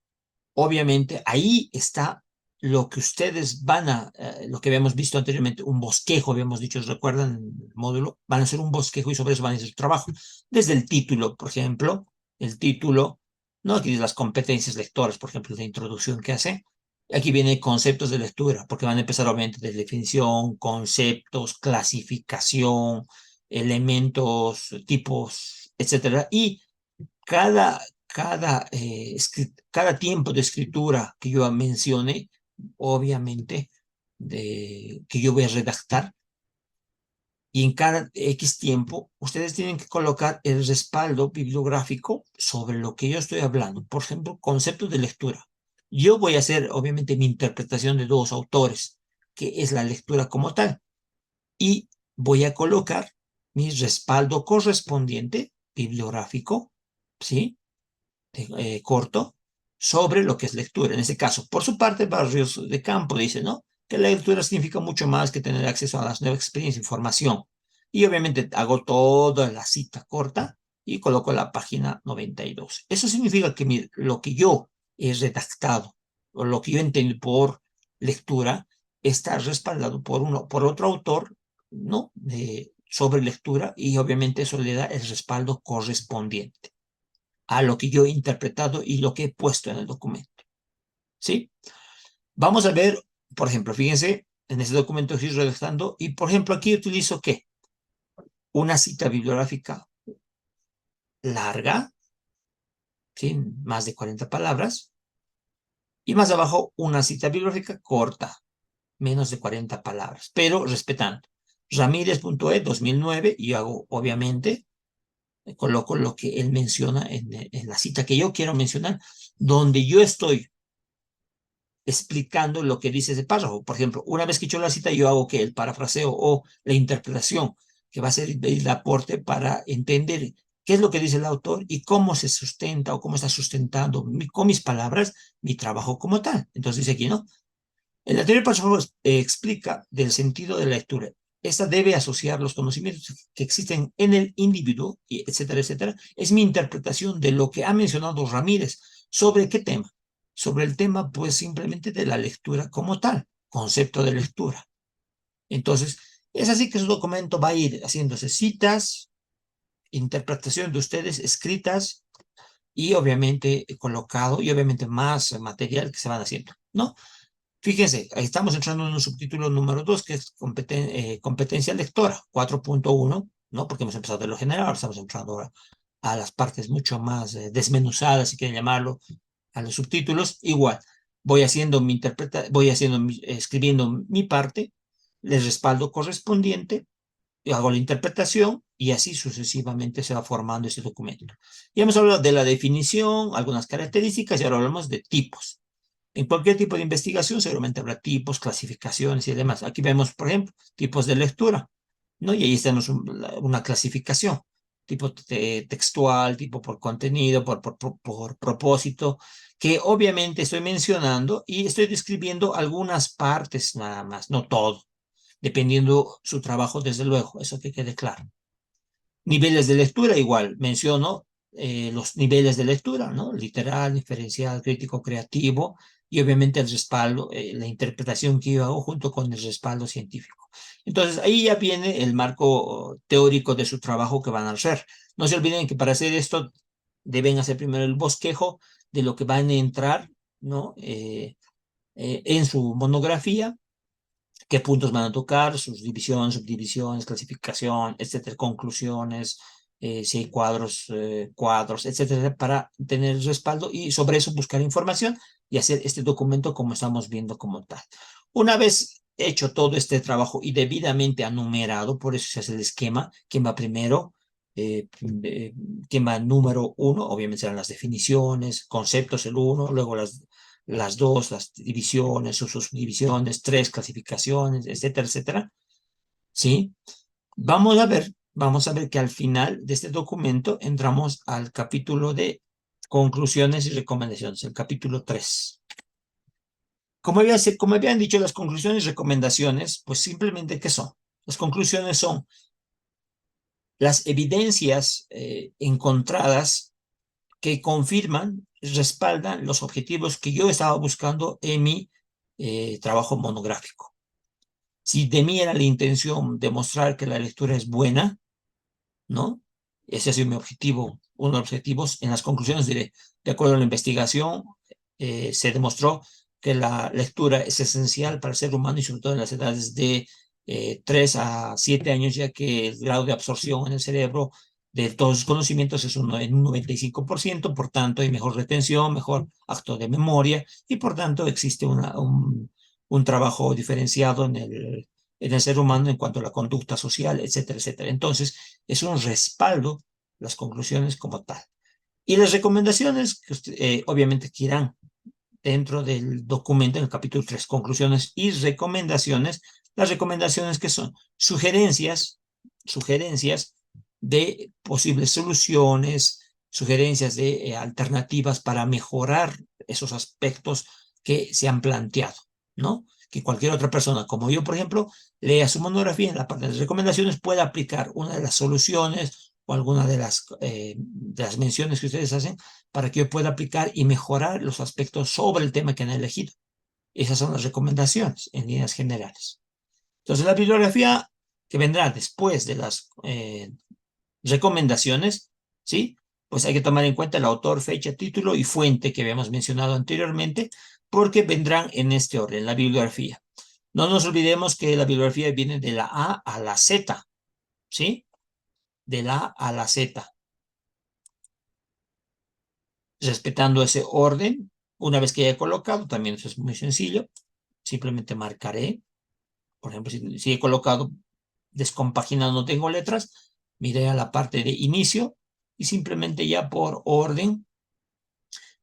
obviamente ahí está lo que ustedes van a, lo que habíamos visto anteriormente, un bosquejo, habíamos dicho, ¿recuerdan el módulo? Van a hacer un bosquejo y sobre eso van a hacer su trabajo. Desde el título, por ejemplo, el título, ¿no? Aquí las competencias lectoras, por ejemplo, la introducción que hace. Aquí viene conceptos de lectura, porque van a empezar obviamente de definición, conceptos, clasificación, elementos, tipos, etcétera. Y cada tiempo de escritura que yo mencione, obviamente, que yo voy a redactar, y en cada X tiempo, ustedes tienen que colocar el respaldo bibliográfico sobre lo que yo estoy hablando. Por ejemplo, conceptos de lectura. Yo voy a hacer, obviamente, mi interpretación de dos autores, que es la lectura como tal, y voy a colocar mi respaldo correspondiente bibliográfico, ¿sí? Corto, sobre lo que es lectura. En este caso, por su parte, Barrios de Campo dice, ¿no? Que la lectura significa mucho más que tener acceso a las nuevas experiencias e información. Y obviamente hago toda la cita corta y coloco la página 92. Eso significa que lo que yo he redactado, o lo que yo entiendo por lectura, está respaldado por otro autor, ¿no? Sobre lectura, y obviamente eso le da el respaldo correspondiente a lo que yo he interpretado y lo que he puesto en el documento, ¿sí? Vamos a ver, por ejemplo, fíjense, en ese documento estoy redactando y, por ejemplo, aquí utilizo, ¿qué? Una cita bibliográfica larga, ¿sí? Más de 40 palabras, y más abajo una cita bibliográfica corta, menos de 40 palabras, pero respetando. Ramírez.e 2009, y hago, obviamente, coloco lo que él menciona en la cita que yo quiero mencionar, donde yo estoy explicando lo que dice ese párrafo. Por ejemplo, una vez que he hecho la cita, yo hago que el parafraseo o la interpretación, que va a ser el aporte para entender qué es lo que dice el autor y cómo se sustenta o cómo está sustentando con mis palabras mi trabajo como tal. Entonces dice aquí, ¿no? El anterior párrafo explica del sentido de la lectura. Esta debe asociar los conocimientos que existen en el individuo, etcétera, etcétera. Es mi interpretación de lo que ha mencionado Ramírez. ¿Sobre qué tema? Sobre el tema, pues, simplemente de la lectura como tal, concepto de lectura. Entonces, es así que su documento va a ir haciéndose citas, interpretación de ustedes escritas y obviamente colocado y obviamente más material que se van haciendo, ¿no? Fíjense, ahí estamos entrando en un subtítulo número 2, que es competencia lectora, 4.1, ¿no? Porque hemos empezado de lo general, ahora estamos entrando ahora a las partes mucho más desmenuzadas, si quieren llamarlo, a los subtítulos. Igual, escribiendo mi parte, les respaldo correspondiente, y hago la interpretación y así sucesivamente se va formando ese documento. Ya hemos hablado de la definición, algunas características y ahora hablamos de tipos. En cualquier tipo de investigación seguramente habrá tipos, clasificaciones y demás. Aquí vemos, por ejemplo, tipos de lectura, ¿no? Y ahí tenemos una clasificación, tipo textual, tipo por contenido, por propósito, que obviamente estoy mencionando y estoy describiendo algunas partes nada más, no todo, dependiendo su trabajo, desde luego, eso que quede claro. Niveles de lectura, igual, menciono los niveles de lectura, ¿no? Literal, diferencial, crítico, creativo, y obviamente el respaldo, la interpretación que yo hago junto con el respaldo científico. Entonces, ahí ya viene el marco teórico de su trabajo que van a hacer. No se olviden que para hacer esto deben hacer primero el bosquejo de lo que van a entrar, ¿no? En su monografía, qué puntos van a tocar, sus divisiones, subdivisiones, clasificación, etcétera, conclusiones, si hay cuadros, etcétera, para tener respaldo y sobre eso buscar información y hacer este documento como estamos viendo como tal. Una vez hecho todo este trabajo y debidamente anumerado, por eso se hace el esquema, quién va primero, quién va número 1, obviamente serán las definiciones, conceptos el 1, luego las dos, las divisiones, sus subdivisiones, 3 clasificaciones, etcétera, etcétera, ¿sí? Vamos a ver que al final de este documento entramos al capítulo de conclusiones y recomendaciones, el capítulo 3. Como habían dicho, las conclusiones y recomendaciones, pues simplemente, ¿qué son? Las conclusiones son las evidencias encontradas que confirman, respaldan los objetivos que yo estaba buscando en mi trabajo monográfico. Si de mí era la intención demostrar que la lectura es buena, ¿no? Ese ha sido mi objetivo, uno de los objetivos. En las conclusiones diré, de acuerdo a la investigación, se demostró que la lectura es esencial para el ser humano y sobre todo en las edades de 3 a 7 años, ya que el grado de absorción en el cerebro de todos los conocimientos es en un 95%, por tanto hay mejor retención, mejor acto de memoria y por tanto existe un trabajo diferenciado en el ser humano en cuanto a la conducta social, etcétera, etcétera. Entonces, es un respaldo las conclusiones como tal. Y las recomendaciones, que obviamente que irán dentro del documento, en el capítulo 3, conclusiones y recomendaciones. Las recomendaciones que son sugerencias de posibles soluciones, sugerencias de alternativas para mejorar esos aspectos que se han planteado, ¿no? Que cualquier otra persona, como yo, por ejemplo, lea su monografía en la parte de las recomendaciones, pueda aplicar una de las soluciones o alguna de las menciones que ustedes hacen para que yo pueda aplicar y mejorar los aspectos sobre el tema que han elegido. Esas son las recomendaciones en líneas generales. Entonces, la bibliografía que vendrá después de las recomendaciones, ¿sí? Pues hay que tomar en cuenta el autor, fecha, título y fuente que habíamos mencionado anteriormente, porque vendrán en este orden, la bibliografía. No nos olvidemos que la bibliografía viene de la A a la Z, ¿sí? De la A a la Z. Respetando ese orden, una vez que haya colocado, también eso es muy sencillo, simplemente marcaré, por ejemplo, si he colocado descompaginado, no tengo letras, miré a la parte de inicio y simplemente ya por orden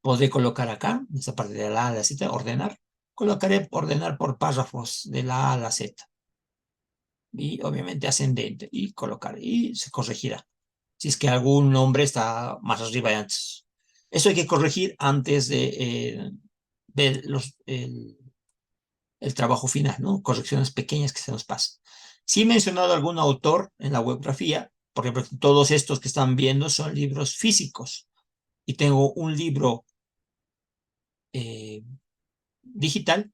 podré colocar acá, en esta parte de la A a la Z, ordenar. Colocaré ordenar por párrafos de la A a la Z. Y obviamente ascendente. Y colocar. Y se corregirá. Si es que algún nombre está más arriba de antes. Eso hay que corregir antes de ver el trabajo final, ¿no? Correcciones pequeñas que se nos pasan. Si he mencionado algún autor en la webgrafía, por ejemplo, todos estos que están viendo son libros físicos. Y tengo un libro digital,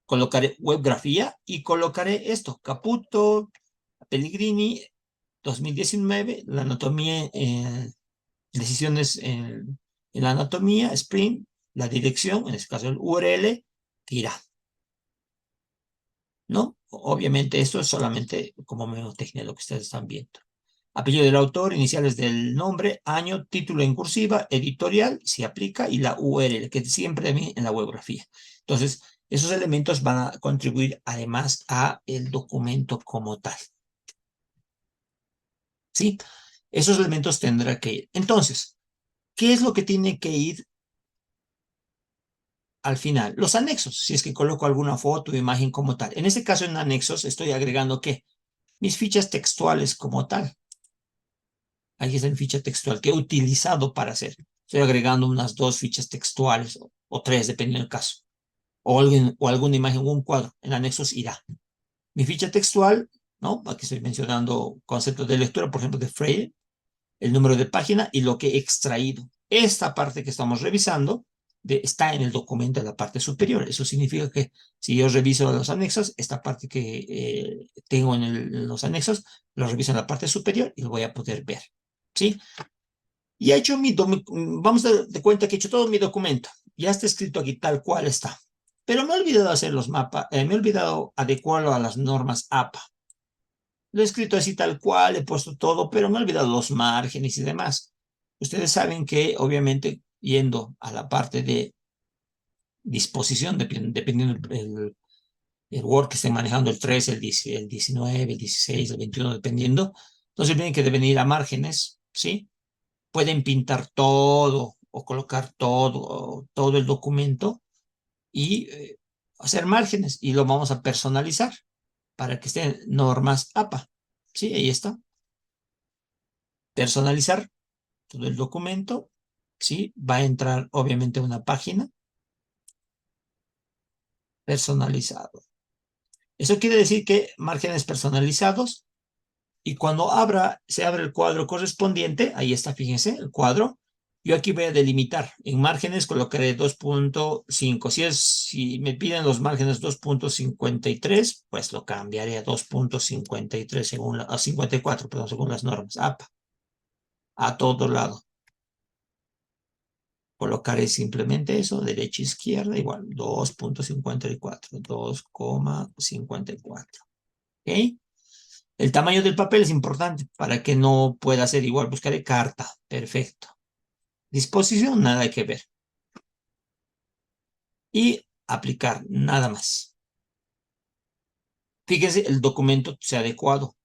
colocaré webgrafía y colocaré esto, Caputo, Pellegrini, 2019, la anatomía, decisiones en la anatomía, Spring, la dirección, en este caso el URL, que irá, ¿no? Obviamente esto es solamente como memotecnia lo que ustedes están viendo. Apellido del autor, iniciales del nombre, año, título en cursiva, editorial, si aplica, y la URL, que siempre también en la webgrafía. Entonces, esos elementos van a contribuir además a el documento como tal. ¿Sí? Esos elementos tendrá que ir. Entonces, ¿qué es lo que tiene que ir al final? Los anexos, si es que coloco alguna foto o imagen como tal. En este caso, en anexos, estoy agregando ¿qué? Mis fichas textuales como tal. Ahí está mi ficha textual que he utilizado para hacer. Estoy agregando unas 2 fichas textuales o 3, dependiendo del caso. O alguna imagen o un cuadro. En anexos irá. Mi ficha textual, ¿no? Aquí estoy mencionando conceptos de lectura, por ejemplo, de Freire, el número de página y lo que he extraído. Esta parte que estamos revisando está en el documento en la parte superior. Eso significa que si yo reviso los anexos, esta parte que tengo en los anexos, lo reviso en la parte superior y lo voy a poder ver. ¿Sí? Y he hecho vamos a dar de cuenta que he hecho todo mi documento. Ya está escrito aquí tal cual está. Pero me he olvidado hacer los mapas, me he olvidado adecuarlo a las normas APA. Lo he escrito así tal cual, he puesto todo, pero me he olvidado los márgenes y demás. Ustedes saben que, obviamente, yendo a la parte de disposición, dependiendo el Word que estén manejando, el 13, el 19, el 16, el 21, dependiendo, entonces tienen que venir a márgenes, ¿sí? Pueden pintar todo o colocar todo el documento y hacer márgenes y lo vamos a personalizar para que estén normas APA. Sí, ahí está. Personalizar todo el documento. Sí, va a entrar obviamente una página personalizado. Eso quiere decir que márgenes personalizados y cuando se abre el cuadro correspondiente, ahí está, fíjense, el cuadro. Yo aquí voy a delimitar. En márgenes colocaré 2.5. Si me piden los márgenes 2.53, pues lo cambiaré a 2.53 a 54, perdón, según las normas. APA. A todo lado. Colocaré simplemente eso, derecha, izquierda, igual, 2.54, 2,54. ¿Ok? El tamaño del papel es importante para que no pueda ser igual. Buscaré carta. Perfecto. Disposición, nada que ver. Y aplicar, nada más. Fíjense, el documento se ha adecuado.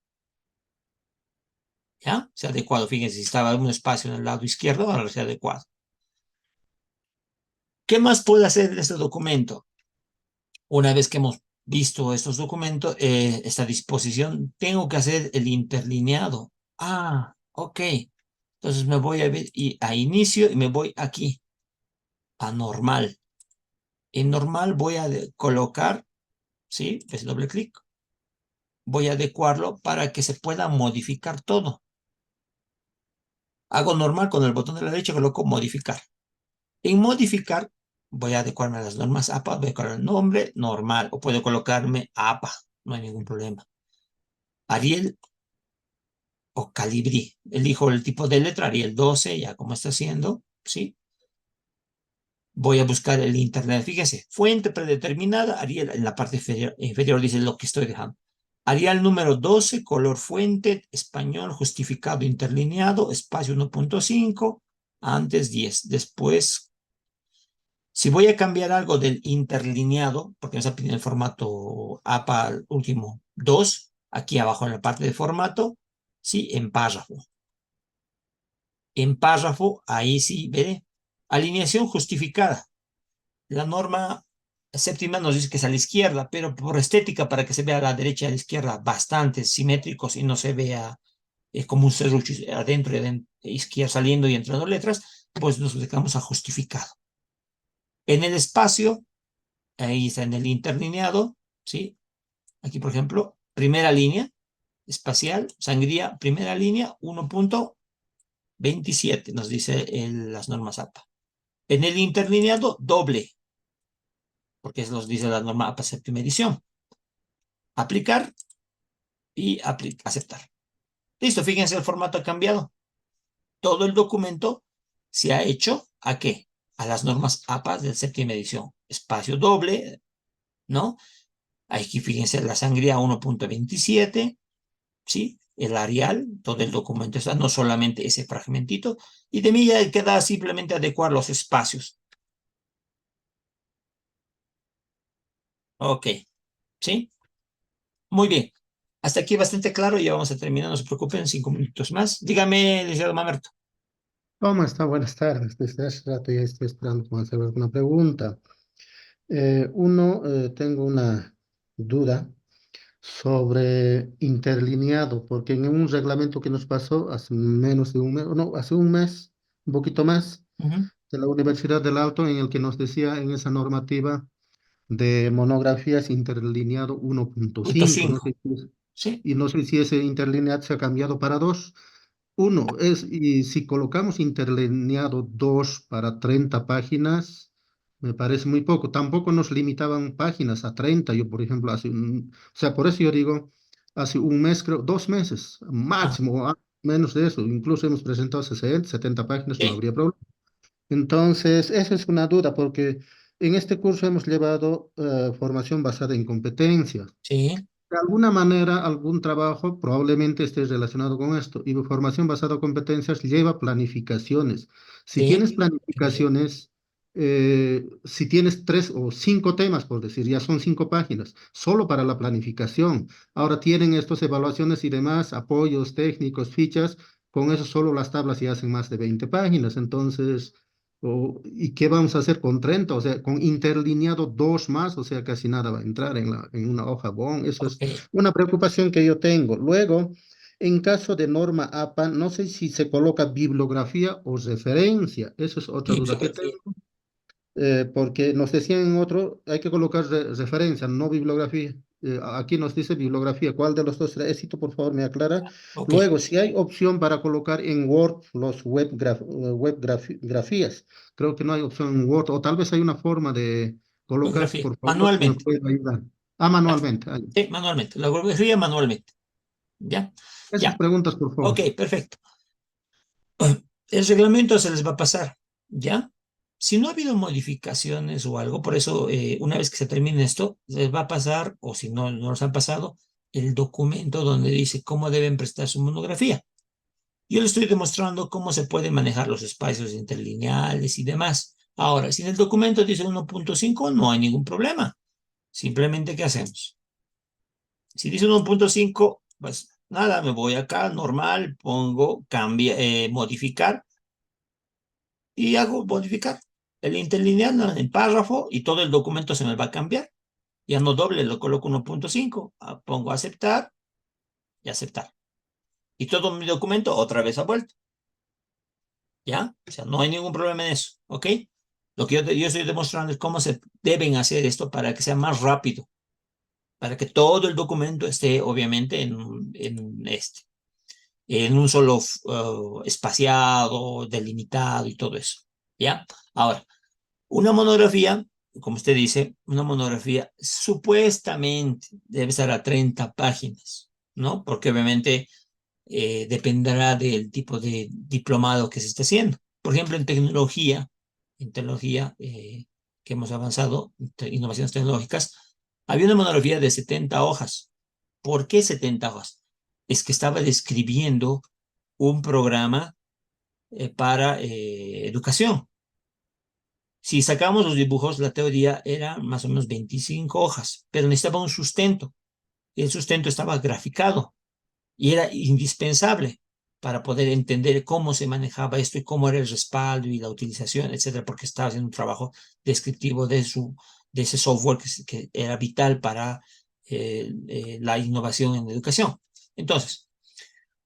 ¿Ya? Se ha adecuado. Fíjense, si estaba un espacio en el lado izquierdo, ahora se ha adecuado. ¿Qué más puedo hacer en este documento? Una vez que hemos visto estos documentos, esta disposición, tengo que hacer el interlineado. Ah, ok. Entonces me voy a ver a inicio y me voy aquí, a normal. En normal voy a colocar, ¿sí? Es doble clic. Voy a adecuarlo para que se pueda modificar todo. Hago normal con el botón de la derecha, coloco modificar. En modificar, voy a adecuarme a las normas APA, voy a colocar el nombre normal, o puedo colocarme APA, no hay ningún problema. Ariel o Calibri. Elijo el tipo de letra, Ariel 12, ya como está haciendo, ¿sí? Voy a buscar el internet. Fíjese, fuente predeterminada, Ariel en la parte inferior dice lo que estoy dejando. Arial número 12, color fuente, español, justificado interlineado, espacio 1.5, antes 10, después. Si voy a cambiar algo del interlineado, porque me está pidiendo el formato APA al último 2, aquí abajo en la parte de formato, sí, en párrafo. En párrafo, ahí sí, veré. Alineación justificada. La norma séptima nos dice que es a la izquierda, pero por estética, para que se vea a la derecha y a la izquierda bastante simétricos y no se vea como un serrucho adentro y adentro, izquierda saliendo y entrando letras, pues nos dedicamos a justificado. En el espacio, ahí está en el interlineado, ¿sí? Aquí, por ejemplo, primera línea espacial, sangría, primera línea, 1.27, nos dice las normas APA. En el interlineado, doble, porque eso nos dice la norma APA séptima edición. Aplicar y aceptar. Listo, fíjense, el formato ha cambiado. Todo el documento se ha hecho ¿a qué? A las normas APA de séptima edición. Espacio doble, ¿no? Aquí fíjense la sangría 1.27, ¿sí? El Arial, todo el documento está, no solamente ese fragmentito. Y de mí ya queda simplemente adecuar los espacios. Ok, ¿sí? Muy bien. Hasta aquí bastante claro, ya vamos a terminar, no se preocupen, 5 minutos más. Dígame, licenciado Mamerto. ¿Cómo está? Buenas tardes. Desde hace rato ya estoy esperando con hacer alguna pregunta. Tengo una duda sobre interlineado, porque en un reglamento que nos pasó hace menos de un mes, no, hace un mes, un poquito más, Ujú. de la Universidad del Alto, en el que nos decía en esa normativa de monografías interlineado Punto 1.5, no 5, sé si ¿sí? y no sé si ese interlineado se ha cambiado para 2. Uno es, y si colocamos interlineado 2 para 30 páginas, me parece muy poco. Tampoco nos limitaban páginas a 30. Yo, por ejemplo, o sea, por eso yo digo, hace un mes, creo, 2 meses, Ah, máximo, menos de eso. Incluso hemos presentado 60, 70 páginas, no sí, habría problema. Entonces, esa es una duda, porque en este curso hemos llevado formación basada en competencias. sí. De alguna manera, algún trabajo probablemente esté relacionado con esto. Y formación basada en competencias lleva planificaciones. Si Sí, tienes planificaciones, si tienes 3 o 5 temas, por decir, ya son 5 páginas, solo para la planificación. Ahora tienen estas evaluaciones y demás, apoyos técnicos, fichas. Con eso solo las tablas ya hacen más de 20 páginas. Entonces, ¿y qué vamos a hacer con 30? O sea, con interlineado 2 más, o sea, casi nada va a entrar en una hoja BON. Eso es ok, una preocupación que yo tengo. Luego, en caso de norma APA, no sé si se coloca bibliografía o referencia. Esa es otra duda que bibliografía, tengo, porque nos decían en otro, hay que colocar referencia, no bibliografía. Aquí nos dice bibliografía. ¿Cuál de los dos será éxito? Por favor, me aclara. ok, Luego, si hay opción para colocar en Word los grafías, creo que no hay opción en Word, o tal vez hay una forma de colocar, si bibliografía, por favor me manualmente. puede ayudar. Ah, Ah, manualmente. Ahí. sí, manualmente, la bibliografía manualmente, ¿ya? Esas Ya, preguntas, por ok, favor. perfecto. El reglamento se les va a pasar, ¿ya? Si no ha habido modificaciones o algo, por eso una vez que se termine esto, les va a pasar, o si no, no los han pasado, el documento donde dice cómo deben prestar su monografía. Yo les estoy demostrando cómo se pueden manejar los espacios interlineales y demás. Ahora, si en el documento dice 1.5, no hay ningún problema. Simplemente, ¿qué hacemos? Si dice 1.5, pues nada, me voy acá, normal, pongo, cambia, modificar y hago modificar. el interlineal en párrafo y todo el documento se me va a cambiar. Ya no doble, lo coloco 1.5, pongo aceptar y aceptar. Y todo mi documento otra vez ha vuelto. ¿Ya? O sea, no hay ningún problema en eso, ¿ok? Lo que yo estoy demostrando es cómo se deben hacer esto para que sea más rápido, para que todo el documento esté, obviamente, en un solo espaciado, delimitado y todo eso, ¿ya? Ahora, una monografía, como usted dice, una monografía supuestamente debe estar a 30 páginas, ¿no? Porque obviamente dependerá del tipo de diplomado que se esté haciendo. Por ejemplo, en tecnología que hemos avanzado, innovaciones tecnológicas, había una monografía de 70 hojas. ¿Por qué 70 hojas? Es que estaba describiendo un programa para educación. Si sacamos los dibujos, la teoría era más o menos 25 hojas, pero necesitaba un sustento. Y el sustento estaba graficado y era indispensable para poder entender cómo se manejaba esto y cómo era el respaldo y la utilización, etcétera, porque estaba haciendo un trabajo descriptivo de ese software que era vital para la innovación en la educación. Entonces,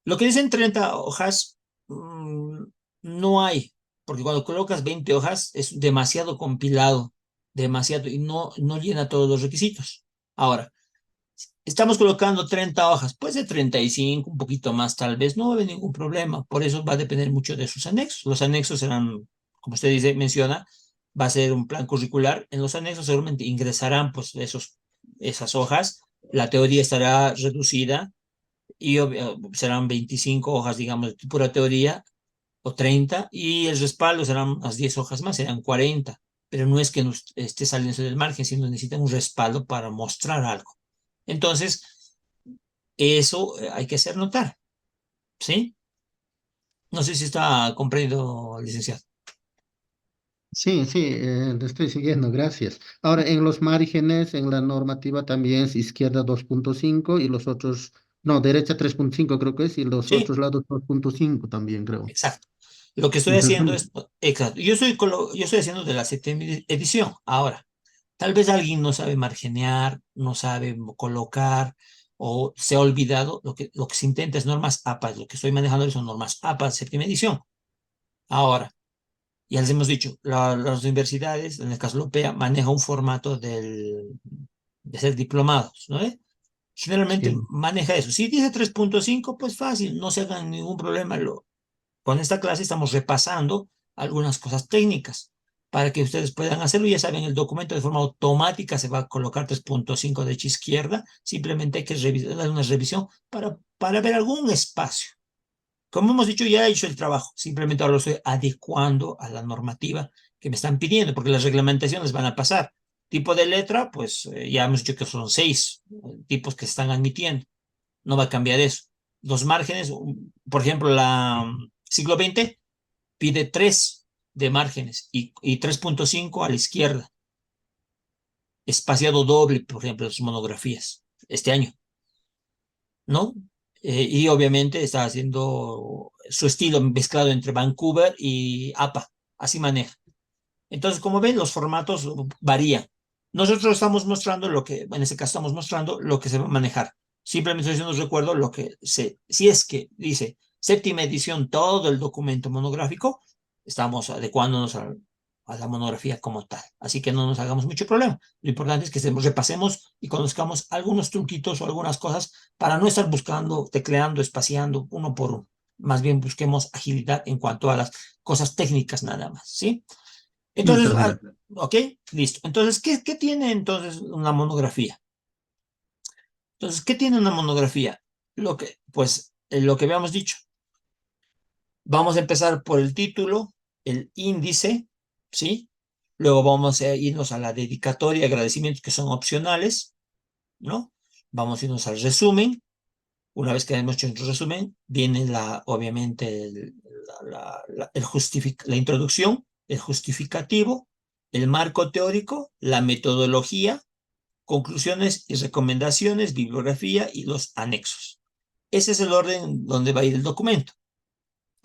lo que dicen 30 hojas, no hay, porque cuando colocas 20 hojas es demasiado compilado, demasiado, y no llena todos los requisitos. Ahora, estamos colocando 30 hojas, puede ser 35, un poquito más tal vez, no va a haber ningún problema. Por eso va a depender mucho de sus anexos. Los anexos serán, como usted dice, menciona, va a ser un plan curricular. En los anexos seguramente ingresarán pues esas hojas. La teoría estará reducida y serán 25 hojas, digamos, de pura teoría o 30 y el respaldo serán unas 10 hojas más, serán 40. Pero no es que nos esté saliendo del margen, sino necesitan un respaldo para mostrar algo. Entonces, eso hay que hacer notar, ¿sí? No sé si está comprendido, licenciado. Sí, sí, te estoy siguiendo, gracias. Ahora, en los márgenes, en la normativa también es izquierda 2.5 y los otros, no, derecha 3.5 creo que es, y los Sí, otros lados 2.5 también creo. exacto. Lo que estoy haciendo es, exacto, yo estoy haciendo de la séptima edición. Ahora, tal vez alguien no sabe margenear, no sabe colocar o se ha olvidado. Lo que se intenta es normas APA. Lo que estoy manejando son normas APA, séptima edición. Ahora, ya les hemos dicho, las universidades, en el caso de la UPEA, maneja un formato de ser diplomados, ¿no? Generalmente Sí. maneja eso. Si dice 3.5, pues fácil, no se hagan ningún problema. Con esta clase estamos repasando algunas cosas técnicas para que ustedes puedan hacerlo. Ya saben, el documento de forma automática se va a colocar 3.5 derecha izquierda. Simplemente hay que dar una revisión para ver algún espacio. Como hemos dicho, ya he hecho el trabajo, simplemente ahora lo estoy adecuando a la normativa que me están pidiendo, porque las reglamentaciones van a pasar. Tipo de letra, pues ya hemos dicho que son 6 tipos que se están admitiendo, no va a cambiar eso. Los márgenes, por ejemplo, la siglo XX pide 3 de márgenes y 3.5 a la izquierda, espaciado doble, por ejemplo, en sus monografías, este año, ¿no? Y obviamente está haciendo su estilo mezclado entre Vancouver y APA, así maneja. Entonces, como ven, los formatos varían. Nosotros estamos mostrando en ese caso estamos mostrando lo que se va a manejar. Simplemente estoy haciendo recuerdo si es que dice séptima edición, todo el documento monográfico, estamos adecuándonos a la monografía como tal. Así que no nos hagamos mucho problema. Lo importante es que repasemos y conozcamos algunos truquitos o algunas cosas para no estar buscando, tecleando, espaciando uno por uno. Más bien busquemos agilidad en cuanto a las cosas técnicas nada más, ¿sí? Entonces, Muchas gracias. ok, listo. Entonces, ¿qué tiene entonces una monografía? Entonces, ¿qué tiene una monografía? Lo que habíamos dicho. Vamos a empezar por el título, el índice, ¿sí? Luego vamos a irnos a la dedicatoria y agradecimientos que son opcionales, ¿no? Vamos a irnos al resumen. Una vez que hemos hecho el resumen, viene obviamente la introducción, el justificativo, el marco teórico, la metodología, conclusiones y recomendaciones, bibliografía y los anexos. Ese es el orden donde va a ir el documento.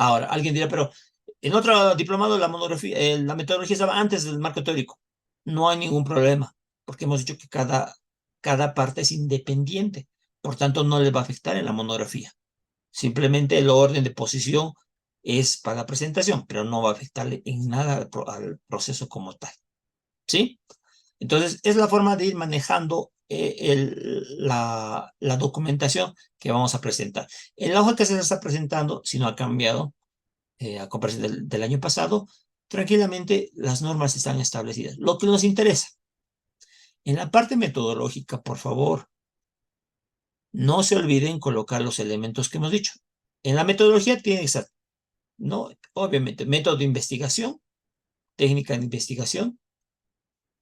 Ahora, alguien dirá, pero En otro diplomado, la monografía, la metodología estaba antes del marco teórico. No hay ningún problema, porque hemos dicho que cada parte es independiente. Por tanto, no le va a afectar en la monografía. Simplemente el orden de posición es para la presentación, pero no va a afectarle en nada al proceso como tal. ¿Sí? Entonces, es la forma de ir manejando la documentación que vamos a presentar. En la hoja que se está presentando, si no ha cambiado, a comparación del año pasado, tranquilamente las normas están establecidas. Lo que nos interesa, en la parte metodológica, por favor, no se olviden colocar los elementos que hemos dicho. En la metodología tiene que estar, ¿no? Obviamente, método de investigación, técnica de investigación,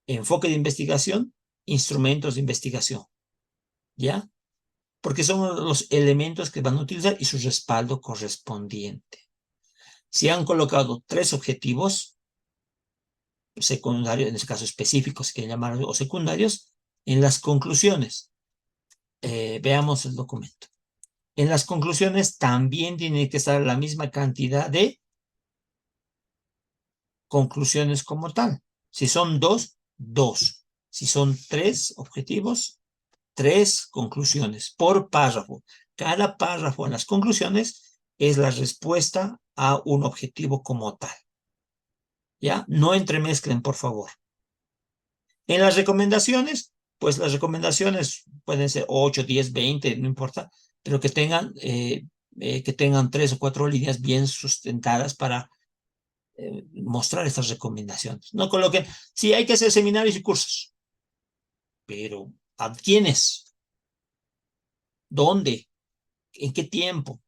enfoque de investigación, instrumentos de investigación, ¿ya? Porque son los elementos que van a utilizar y su respaldo correspondiente. Si han colocado 3 objetivos secundarios, en este caso específicos, que llamar, o secundarios, en las conclusiones, veamos el documento. En las conclusiones también tiene que estar la misma cantidad de conclusiones como tal. Si son 2, 2. Si son 3 objetivos, 3 conclusiones por párrafo. Cada párrafo en las conclusiones es la respuesta a un objetivo como tal. ¿Ya? No entremezclen, por favor. En las recomendaciones, pues las recomendaciones pueden ser 8, 10, 20, no importa, pero que tengan 3 o 4 líneas bien sustentadas para mostrar estas recomendaciones. No coloquen, sí, hay que hacer seminarios y cursos, pero ¿a quiénes? ¿Dónde? ¿En qué tiempo?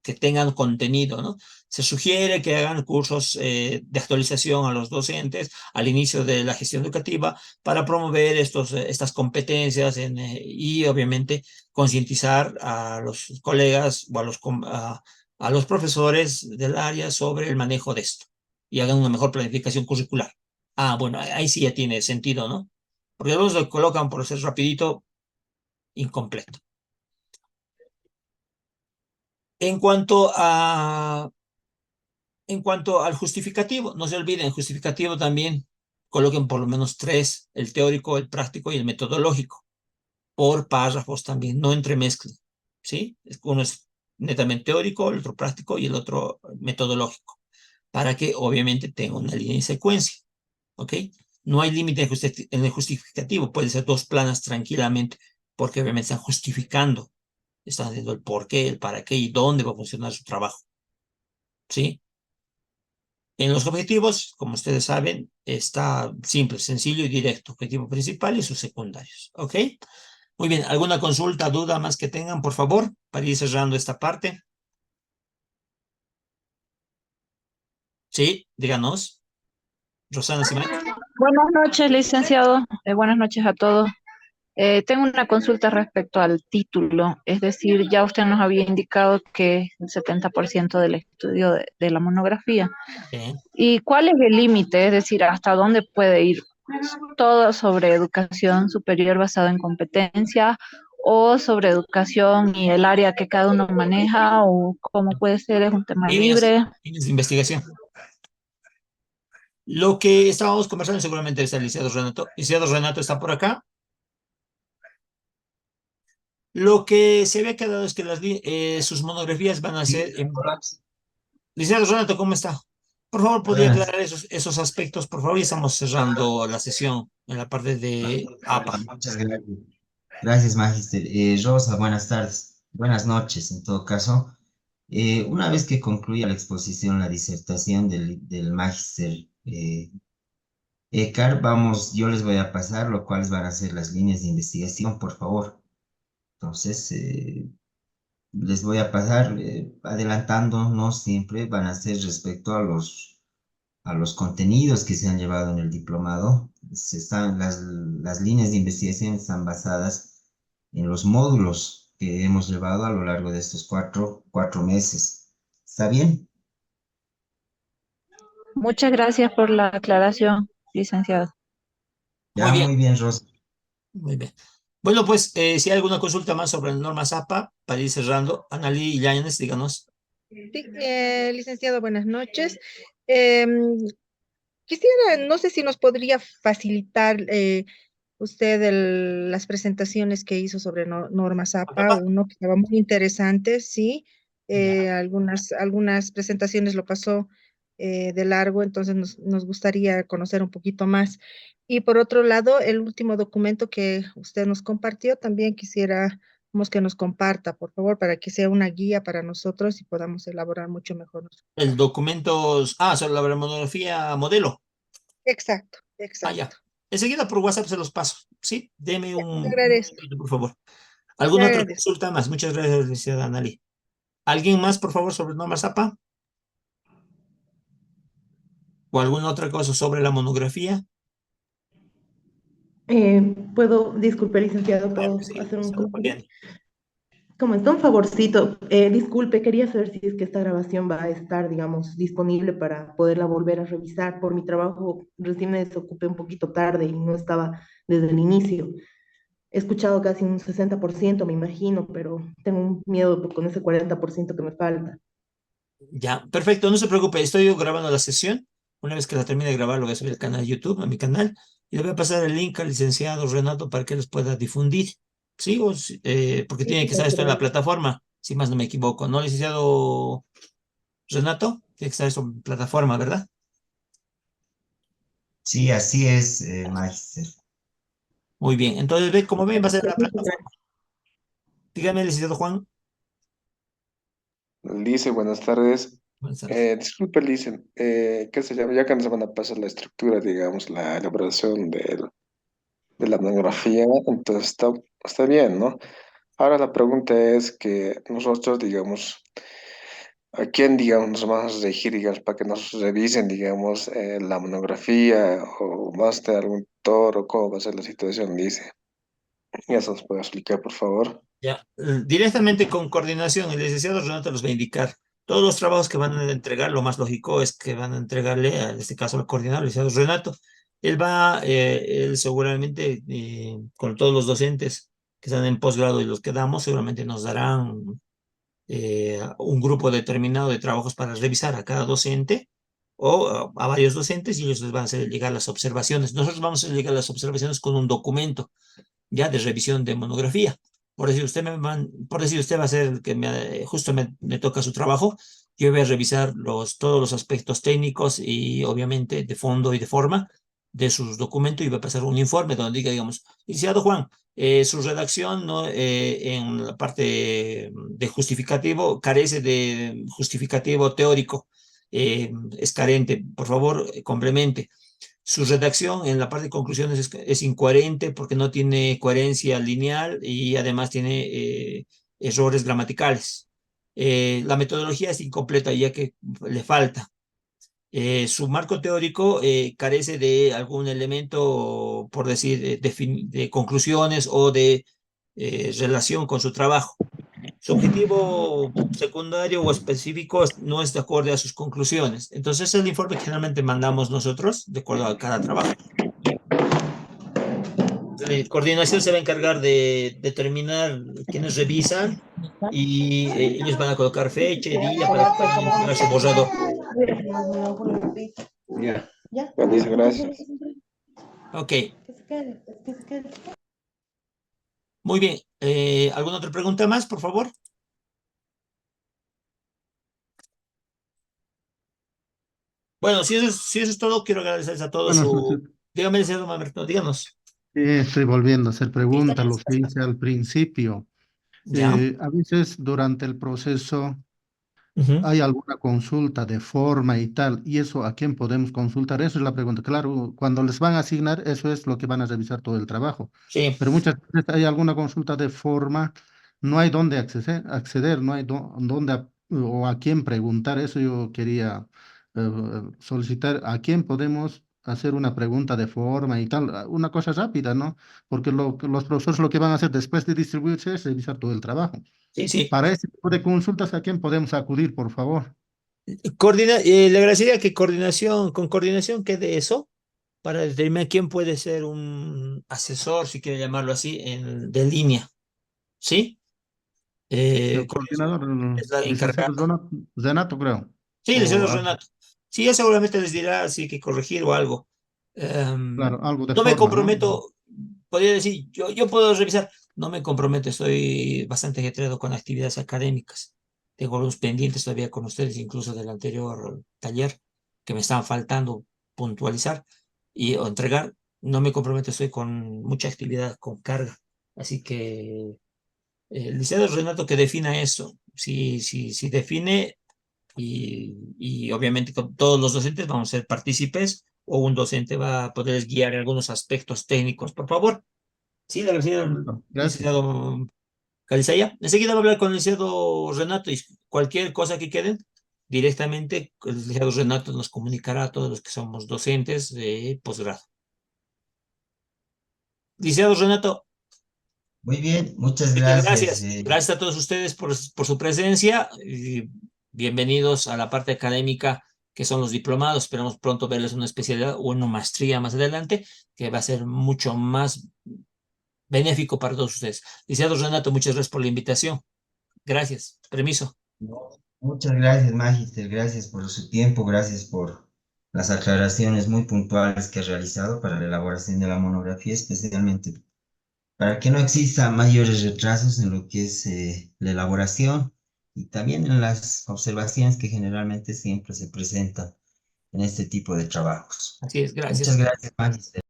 Que tengan contenido, ¿no? Se sugiere que hagan cursos de actualización a los docentes al inicio de la gestión educativa para promover estas competencias y obviamente concientizar a los colegas o a los profesores del área sobre el manejo de esto y hagan una mejor planificación curricular. Ah, bueno, ahí sí ya tiene sentido, ¿no? Porque algunos lo colocan por ser rapidito, incompleto. En cuanto a En cuanto al justificativo, no se olviden, justificativo también coloquen por lo menos 3, el teórico, el práctico y el metodológico, por párrafos también, no entremezclen, ¿sí? Uno es netamente teórico, el otro práctico y el otro metodológico, para que obviamente tenga una línea de secuencia, ¿ok? No hay límite en el justificativo, puede ser 2 planas tranquilamente, porque obviamente están justificando, están diciendo el por qué, el para qué y dónde va a funcionar su trabajo, ¿sí? En los objetivos, como ustedes saben, está simple, sencillo y directo. Objetivo principal y sus secundarios. ¿Ok? Muy bien. ¿Alguna consulta, duda más que tengan, por favor, para ir cerrando esta parte? Sí, díganos. Rosana Simán. Buenas noches, licenciado. Buenas noches a todos. Tengo una consulta respecto al título, es decir, ya usted nos había indicado que es el 70% del estudio de la monografía. ¿Y cuál es el límite? Es decir, ¿hasta dónde puede ir? ¿Todo sobre educación superior basado en competencia o sobre educación y el área que cada uno maneja o cómo puede ser? ¿Es un tema libre? Líneas de investigación. Lo que estábamos conversando seguramente es el licenciado Renato. Licenciado Renato está por acá. Lo que se había quedado es que sus monografías van a ser... Licenciado Renato, ¿cómo está? Por favor, ¿podría Buenas. aclarar esos aspectos? Por favor, ya estamos cerrando la sesión en la parte de APA. Muchas gracias. Gracias, Magister. Rosa, buenas tardes. Buenas noches, en todo caso. Una vez que concluya la exposición, la disertación del Magister Ekar, yo les voy a pasar lo cuales van a ser las líneas de investigación, por favor. Entonces, les voy a pasar, adelantándonos siempre, van a ser respecto a los contenidos que se han llevado en el diplomado. Las líneas de investigación están basadas en los módulos que hemos llevado a lo largo de estos cuatro meses. ¿Está bien? Muchas gracias por la aclaración, licenciado. Muy Ya, bien, muy bien, Rosa. muy bien. Bueno, pues si hay alguna consulta más sobre las normas APA, para ir cerrando, Analí y Yáñez, díganos. Sí, licenciado, buenas noches. Em, Quisiera, no sé si nos podría facilitar usted las presentaciones que hizo sobre normas APA, Papá. uno que estaba muy interesante, sí. Ya. Algunas presentaciones lo pasó de largo, entonces nos gustaría conocer un poquito más. Y por otro lado, el último documento que usted nos compartió, también quisiéramos que nos comparta, por favor, para que sea una guía para nosotros y podamos elaborar mucho mejor. El documento, sobre la monografía modelo. Exacto, Ya. exacto. Enseguida por WhatsApp se los paso, ¿sí? Deme Le un agradezco, minutito, por favor. le ¿Alguna otra agradezco. consulta más? Muchas gracias, licenciada Anali. ¿Alguien más, por favor, sobre normas APA? ¿O alguna otra cosa sobre la monografía? Disculpe, licenciado, Claro que ¿puedo sí, hacer un licenciada comentario? Poliani. Como está un favorcito, disculpe, quería saber si es que esta grabación va a estar, digamos, disponible para poderla volver a revisar. Por mi trabajo, recién me desocupé un poquito tarde y no estaba desde el inicio. He escuchado casi un 60%, me imagino, pero tengo un miedo con ese 40% que me falta. Ya, perfecto, no se preocupe, estoy yo grabando la sesión. Una vez que la termine de grabar, lo voy a subir al canal de YouTube, a mi canal, y le voy a pasar el link al licenciado Renato para que los pueda difundir. ¿Sí? Porque Sí, tiene que estar muchas esto en la gracias. plataforma, si más no me equivoco, ¿no, licenciado Renato? Tiene que estar esto en plataforma, ¿verdad? Sí, así es, Magister. Muy bien, entonces ve, como ven, va a ser en la Muchas gracias. plataforma. Dígame, licenciado Juan. Lice, buenas tardes. Buenas tardes. Disculpe, Lice, ¿qué se llama? Ya que nos van a pasar la estructura, digamos, la elaboración de la monografía, entonces está bien, ¿no? Ahora la pregunta es que nosotros, digamos, ¿a quién, digamos, nos vamos a regir, digamos, para que nos revisen, digamos, la monografía o más de algún tutor o cómo va a ser la situación, Lice? ¿Y eso nos puede explicar, por favor? Ya, directamente con coordinación, el licenciado Renato los va a indicar todos los trabajos que van a entregar. Lo más lógico es que van a entregarle, en este caso, al coordinador, el licenciado Renato. Él seguramente, con todos los docentes que están en posgrado y los que damos, seguramente nos darán un grupo determinado de trabajos para revisar a cada docente o a varios docentes, y ellos les van a hacer llegar las observaciones. Nosotros vamos a hacer llegar las observaciones con un documento ya de revisión de monografía. Por decir, usted va a ser el que justo me toca su trabajo. Yo voy a revisar todos los aspectos técnicos y obviamente de fondo y de forma de sus documentos, y va a pasar un informe donde diga, digamos, licenciado Juan, su redacción, ¿no? En la parte de justificativo carece de justificativo teórico, es carente, por favor, complemente. Su redacción en la parte de conclusiones es incoherente porque no tiene coherencia lineal y además tiene errores gramaticales. La metodología es incompleta ya que le falta. Su marco teórico carece de algún elemento, por decir, de conclusiones o de relación con su trabajo. Su objetivo secundario o específico no es de acuerdo a sus conclusiones. Entonces, es el informe que generalmente mandamos nosotros, de acuerdo a cada trabajo. La coordinación se va a encargar de determinar quiénes revisan, y ellos van a colocar fecha y día para que puedan entregar su borrador. Ya, Ya. ya, Lice, gracias. Ok, Que se quede, que se quede. muy bien. ¿Alguna otra pregunta más, por favor? Bueno, si eso es todo, quiero agradecerles a todos Buenas noches. su... Dígame, señor Mamerto, díganos. Estoy volviendo a hacer Sí, está preguntas, bien, lo que hice al principio. ya. A veces durante el proceso Ujú. hay alguna consulta de forma y tal, y eso a quién podemos consultar, eso es la pregunta. Claro, cuando les van a asignar, eso es lo que van a revisar todo el trabajo, Sí, pero muchas veces hay alguna consulta de forma, no hay dónde acceder, no hay dónde o a quién preguntar. Eso yo quería solicitar, a quién podemos hacer una pregunta de forma y tal, una cosa rápida, ¿no? Porque los profesores lo que van a hacer después de distribuirse es revisar todo el trabajo. sí, sí. Para ese tipo de consultas, ¿a quién podemos acudir, por favor? Le agradecería que con coordinación quede eso para determinar quién puede ser un asesor, si quiere llamarlo así, de línea. ¿Sí? El Con eso coordinador, es la licenciado encargada. Zenato, creo. Sí, O, licenciado Renato. Sí, ya seguramente les dirá si hay que corregir o algo. claro, algo de No me forma, ¿no? comprometo, podría decir, yo puedo revisar, no me comprometo, estoy bastante ajetreado con actividades académicas. Tengo algunos pendientes todavía con ustedes, incluso del anterior taller, que me estaban faltando puntualizar o entregar. No me comprometo, estoy con mucha actividad, con carga. Así que el licenciado Renato que defina eso. Si define y obviamente con todos los docentes vamos a ser partícipes o un docente va a poder guiar algunos aspectos técnicos, por favor. Sí, la gracias, Perfecto, gracias. licenciado Calizaya. Enseguida voy a hablar con el licenciado Renato y cualquier cosa que queden, directamente el licenciado Renato nos comunicará a todos los que somos docentes de posgrado. Licenciado Renato, Muy bien, muchas muchas gracias. gracias. Gracias a todos ustedes por su presencia. Y bienvenidos a la parte académica que son los diplomados. Esperamos pronto verles una especialidad o una maestría más adelante que va a ser mucho más benéfico para todos ustedes. Licenciado Renato, muchas gracias por la invitación. Gracias. Permiso. No, muchas gracias, Magister. Gracias por su tiempo. Gracias por las aclaraciones muy puntuales que ha realizado para la elaboración de la monografía, especialmente para que no exista mayores retrasos en lo que es la elaboración y también en las observaciones que generalmente siempre se presentan en este tipo de trabajos. Así es, Muchas gracias. gracias, Magister.